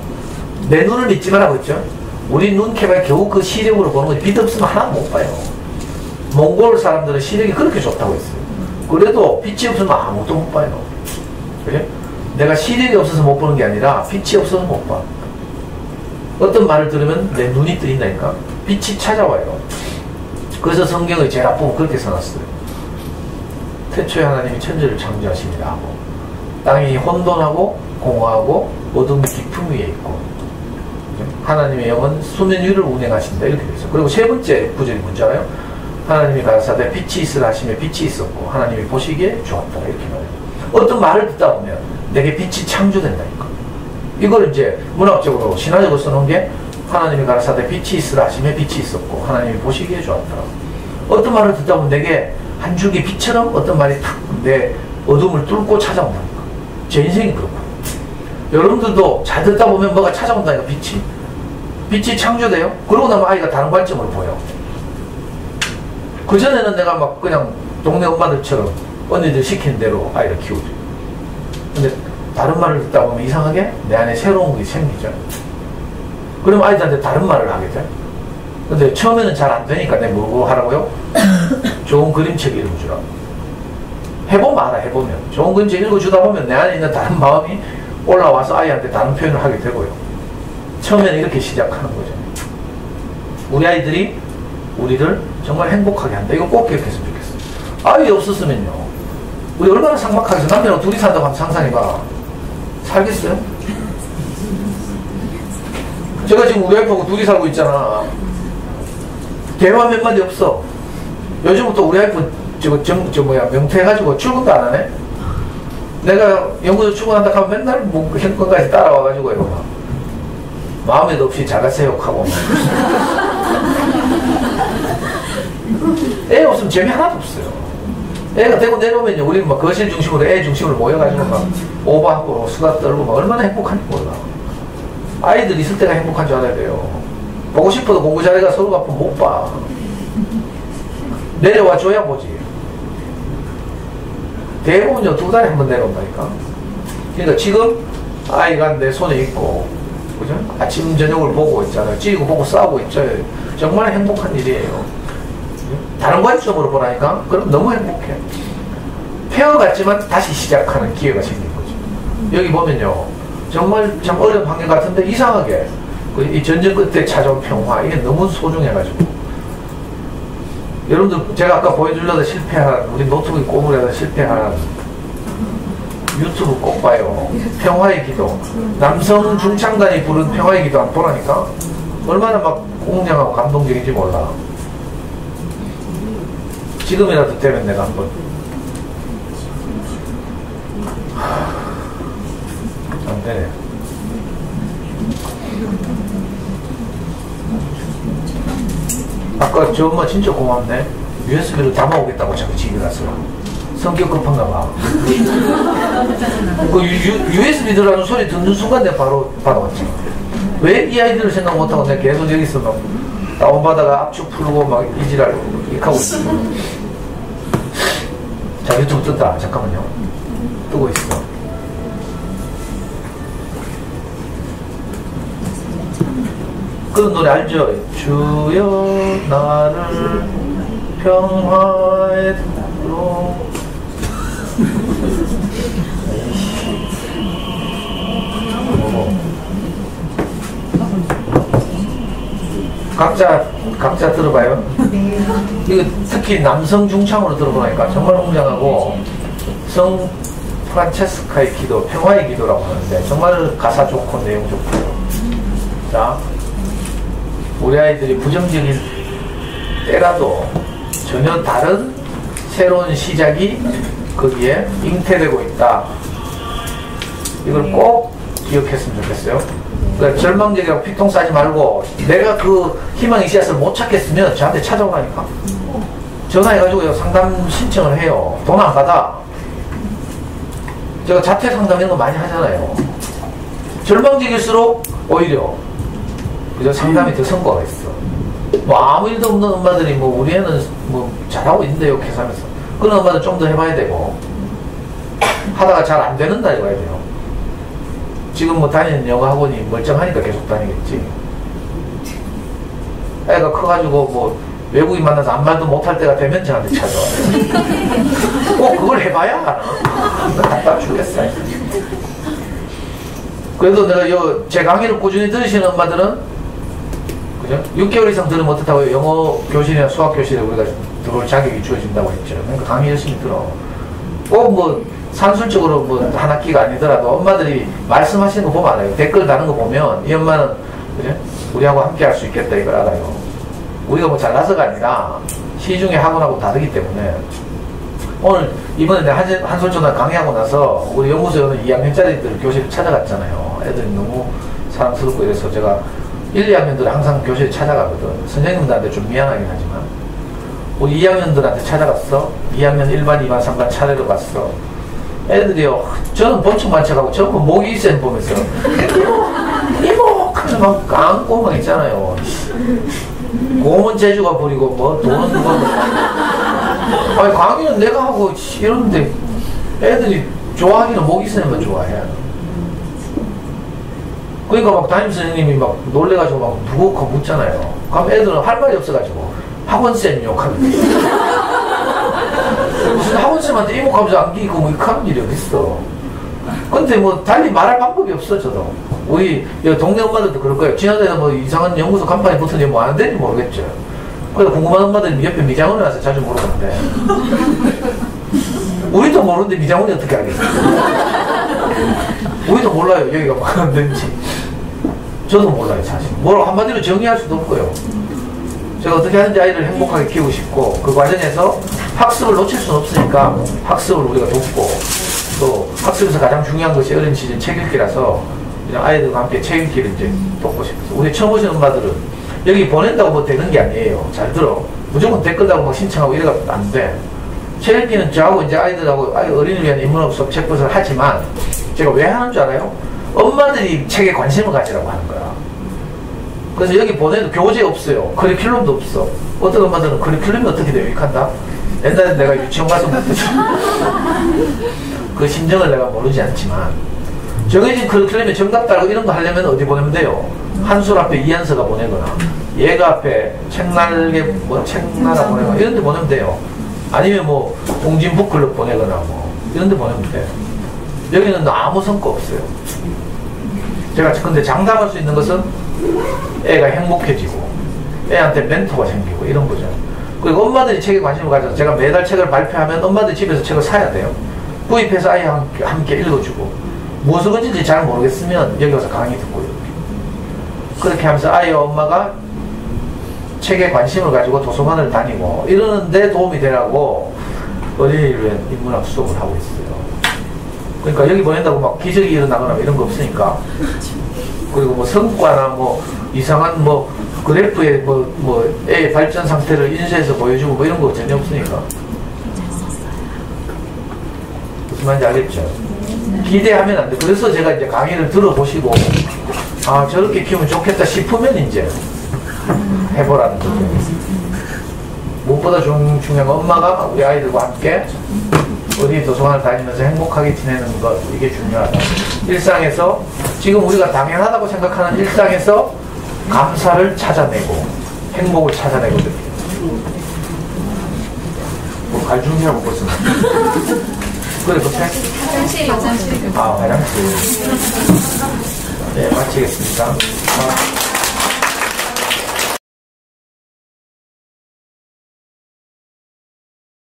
Speaker 1: 내 눈을 믿지 말라고 했죠. 우리 눈캐가 겨우 그 시력으로 보는 거지 빛 없으면 하나 못 봐요. 몽골 사람들은 시력이 그렇게 좋다고 했어요. 그래도 빛이 없으면 아무것도 못 봐요. 그래? 내가 시력이 없어서 못 보는 게 아니라 빛이 없어서 못 봐. 어떤 말을 들으면 내 눈이 뜨인다니까. 빛이 찾아와요. 그래서 성경의 제일 앞부분 그렇게 써놨어요. 태초에 하나님이 천지를 창조하십니다 하고, 땅이 혼돈하고 공허하고 어둠 깊음 위에 있고, 하나님의 영은 수면 위를 운행하신다 이렇게 되어 있어요. 그리고 세 번째 구절이 뭔지 알아요? 하나님이 가라사대 빛이 있으라 하시며 빛이 있었고 하나님이 보시기에 좋았다 이렇게 말해요. 어떤 말을 듣다 보면 내게 빛이 창조된다니까. 이걸 이제 문학적으로 신화적으로 써놓은 게 하나님이 가라사대 빛이 있으라 하시며 빛이 있었고 하나님이 보시기에 좋았다. 어떤 말을 듣다 보면 내게 한 줄기 빛처럼 어떤 말이 탁 내 어둠을 뚫고 찾아온다니까. 제 인생이 그렇고 여러분들도 잘 듣다 보면 뭐가 찾아온다니까. 빛이 창조돼요. 그러고 나면 아이가 다른 관점으로 보여. 그전에는 내가 막 그냥 동네 엄마들처럼 언니들 시키는 대로 아이를 키우죠. 근데 다른 말을 듣다 보면 이상하게 내 안에 새로운 게 생기죠. 그럼 아이들한테 다른 말을 하게 돼. 근데 처음에는 잘 안 되니까 내가 뭐 하라고요? 좋은 그림책 읽어주라. 해보면 알아. 해보면 좋은 그림책 읽어주다 보면 내 안에 있는 다른 마음이 올라와서 아이한테 다른 표현을 하게 되고요. 처음에는 이렇게 시작하는 거죠. 우리 아이들이 우리를 정말 행복하게 한다. 이거 꼭 기억했으면 좋겠어요. 아이 없었으면요, 우리 얼마나 삭막하겠어요. 남편하고 둘이 산다고 하면 상상해봐. 살겠어요? 제가 지금 우리 와이프하고 둘이 살고 있잖아. 대화 몇 마디 없어. 요즘부터 우리 와이프 명퇴해가지고 출근도 안 하네? 내가 연구소 출근한다 하면 맨날 뭐 현건까지 따라와가지고 이거 막 마음에도 없이 자가세 욕하고 애 없으면 재미 하나도 없어요. 애가 되고 내려오면요, 우리는 막 거실 중심으로 애 중심으로 모여가지고 막 오버하고 수다 떨고 막 얼마나 행복한지 몰라. 아이들 있을 때가 행복한 줄 알아야 돼요. 보고 싶어도 공부 잘해가 서로가 아프면 못 봐. 내려와 줘야 보지. 대부분요 2달에 한 번 내려온다니까. 그러니까 지금 아이가 내 손에 있고, 그죠? 아침 저녁을 보고 있잖아요. 찌고 보고 싸우고 있죠. 정말 행복한 일이에요. 다른 관점으로 보라니까. 그럼 너무 행복해. 폐허 같지만 다시 시작하는 기회가 생긴 거죠. 여기 보면요, 정말 참 어려운 환경 같은데 이상하게 이 전쟁 끝에 찾아온 평화, 이게 너무 소중해가지고. 여러분들 제가 아까 보여주려다 실패한, 우리 노트북이 꼬부려다 실패한 유튜브 꼭 봐요. 평화의 기도. 남성 중창단이 부른 평화의 기도 한번 보라니까. 얼마나 막 공정하고 감동적인지 몰라. 지금이라도 되면 내가 한번. 안 되네. 아까 저 엄마 진짜 고맙네. USB로 담아오겠다고 자꾸 집에 가서. 성격 급한가 봐. 그 USB 들어가는 소리 듣는 순간 내가 바로 받아왔지. 왜 이 아이들을 생각 못하고 내가 계속 여기서 막 다운받아가 압축 풀고 막 이지랄 이렇게 있어. 자, 유튜브 뜬다. 잠깐만요. 뜨고 있어. 그 노래 알죠? 주여 나를 평화의 도로. 각자 들어봐요. 이거 특히 남성 중창으로 들어보니까 정말 웅장하고 프란체스카의 기도, 평화의 기도라고 하는데 정말 가사 좋고 내용 좋고요. 자, 우리 아이들이 부정적인 때라도 전혀 다른 새로운 시작이 거기에 잉태되고 있다. 이걸 꼭 기억했으면 좋겠어요. 그러니까 절망적이라고 피통 싸지 말고, 내가 그 희망의 씨앗을 못 찾겠으면 저한테 찾아오라니까. 전화해가지고 상담 신청을 해요. 돈 안 받아. 제가 자퇴 상담 이런 거 많이 하잖아요. 절망적일수록 오히려 그저 상담이 더 성과가 있어. 뭐 아무 일도 없는 엄마들이 뭐 우리 애는 뭐 잘하고 있는데요 계산하면서, 그런 엄마들 좀 더 해봐야 되고, 하다가 잘 안 되는 날 해봐야 돼요. 지금 뭐 다니는 영어 학원이 멀쩡하니까 계속 다니겠지. 애가 커가지고 뭐 외국인 만나서 아무 말도 못할 때가 되면 저한테 찾아와요. 꼭 그걸 해봐야 하나? 답답 죽겠어. 그래도 내가 제 강의를 꾸준히 들으시는 엄마들은, 그죠? 6개월 이상 들으면 어떻다고요? 영어 교실이나 수학 교실에 우리가 들어올 자격이 주어진다고 했죠. 그러니까 강의 열심히 들어. 꼭 뭐 산술적으로 뭐 한 학기가 아니더라도 엄마들이 말씀하시는 거 보면 알아요. 댓글 다는 거 보면 이 엄마는, 그죠? 우리하고 함께 할 수 있겠다 이걸 알아요. 우리가 뭐 잘나서가 아니라 시중에 학원하고 다르기 때문에. 오늘 이번에 내가 한솔전화 강의하고 나서 우리 연구소에 오는 2학년짜리들 교실 찾아갔잖아요. 애들이 너무 사랑스럽고 이래서 제가 1, 2학년들 항상 교실에 찾아가거든. 선생님들한테 좀 미안하긴 하지만 우리 2학년들한테 찾아갔어. 2학년 1반, 2반, 3반 차례로 갔어. 애들이요, 저는 번쩍 만척하고 전부 목이 있어요 보면서 이모 하면서 막 안고 막 있잖아요. 공은 제주가 부리고 뭐 돈은 뭐 아니 강의는 내가 하고 이러는데 애들이 좋아하기는 목이 있으면 좋아해. 그러니까 막 담임선생님이 막 놀래가지고 막 부곡하고 묻잖아요. 그럼 애들은 할 말이 없어가지고 학원쌤 욕하는 거예요. 무슨 학원쌤한테 이목하면서 안기고 뭐 이렇게 하는 일이 어딨어. 근데 뭐 달리 말할 방법이 없어. 저도 우리 동네 엄마들도 그럴 거예요. 지난달에 뭐 이상한 연구소 간판에 붙었는지 뭐 안 되는지 모르겠죠. 그래서 궁금한 엄마들이 옆에 미장원에 와서 자주 물어보는데 우리도 모르는데 미장원이 어떻게 알겠어. 우리도 몰라요 여기가 뭐 하는지. 저도 몰라요 사실. 뭘 한마디로 정의할 수도 없고요. 제가 어떻게 하는지 아이를 행복하게 키우고 싶고, 그 과정에서 학습을 놓칠 수는 없으니까 학습을 우리가 돕고, 또 학습에서 가장 중요한 것이 어린 시절 책 읽기라서 그냥 아이들과 함께 책 읽기를 이제 돕고 싶어서. 우리 처음 오시는 엄마들은 여기 보낸다고 뭐 되는 게 아니에요. 잘 들어. 무조건 댓글 달고 막 신청하고 이래가 안 돼. 책 읽기는 저하고 이제 아이들하고 어린이를 위한 인문학 수업 책봇을 하지만 제가 왜 하는 줄 알아요? 엄마들이 책에 관심을 가지라고 하는 거야. 그래서 여기 보내도 교재 없어요. 커리큘럼도 없어. 어떤 엄마들은 커리큘럼이 어떻게 교육한다? 옛날에 내가 유치원 가서 그 심정을 내가 모르지 않지만 정해진 커리큘럼에 정답 달고 이런 거 하려면 어디 보내면 돼요? 한술 앞에 이한서가 보내거나 얘가 앞에 책날개 뭐 책나라 보내거나 이런 데 보내면 돼요. 아니면 뭐 동진 북클럽 보내거나 뭐 이런 데 보내면 돼요. 여기는 아무 성과 없어요. 제가 근데 장담할 수 있는 것은 애가 행복해지고 애한테 멘토가 생기고 이런 거죠. 그리고 엄마들이 책에 관심을 가져서 제가 매달 책을 발표하면 엄마들이 집에서 책을 사야 돼요. 구입해서 아이와 함께 읽어주고, 무엇을 건질지 잘 모르겠으면 여기 와서 강의 듣고요. 그렇게 하면서 아이와 엄마가 책에 관심을 가지고 도서관을 다니고 이러는데 도움이 되라고 어린이를 위한 인문학 수업을 하고 있어요. 그러니까 여기 보낸다고 막 기적이 일어나거나 이런 거 없으니까. 그리고 뭐 성과나 뭐 이상한 뭐 그래프의 뭐 애의 발전 상태를 인쇄해서 보여주고 뭐 이런 거 전혀 없으니까. 무슨 말인지 알겠죠? 기대하면 안 돼. 그래서 제가 이제 강의를 들어보시고 아 저렇게 키우면 좋겠다 싶으면 이제 해보라는 거죠. 무엇보다 중요한 건 엄마가 우리 아이들과 함께 어디 도서관을 다니면서 행복하게 지내는 것, 이게 중요하다. 일상에서 지금 우리가 당연하다고 생각하는 일상에서 감사를 찾아내고 행복을 찾아내거든요. 뭐 갈중이라고 벌써 그래 그렇게? 화장실. 아 화장실. 네 마치겠습니다.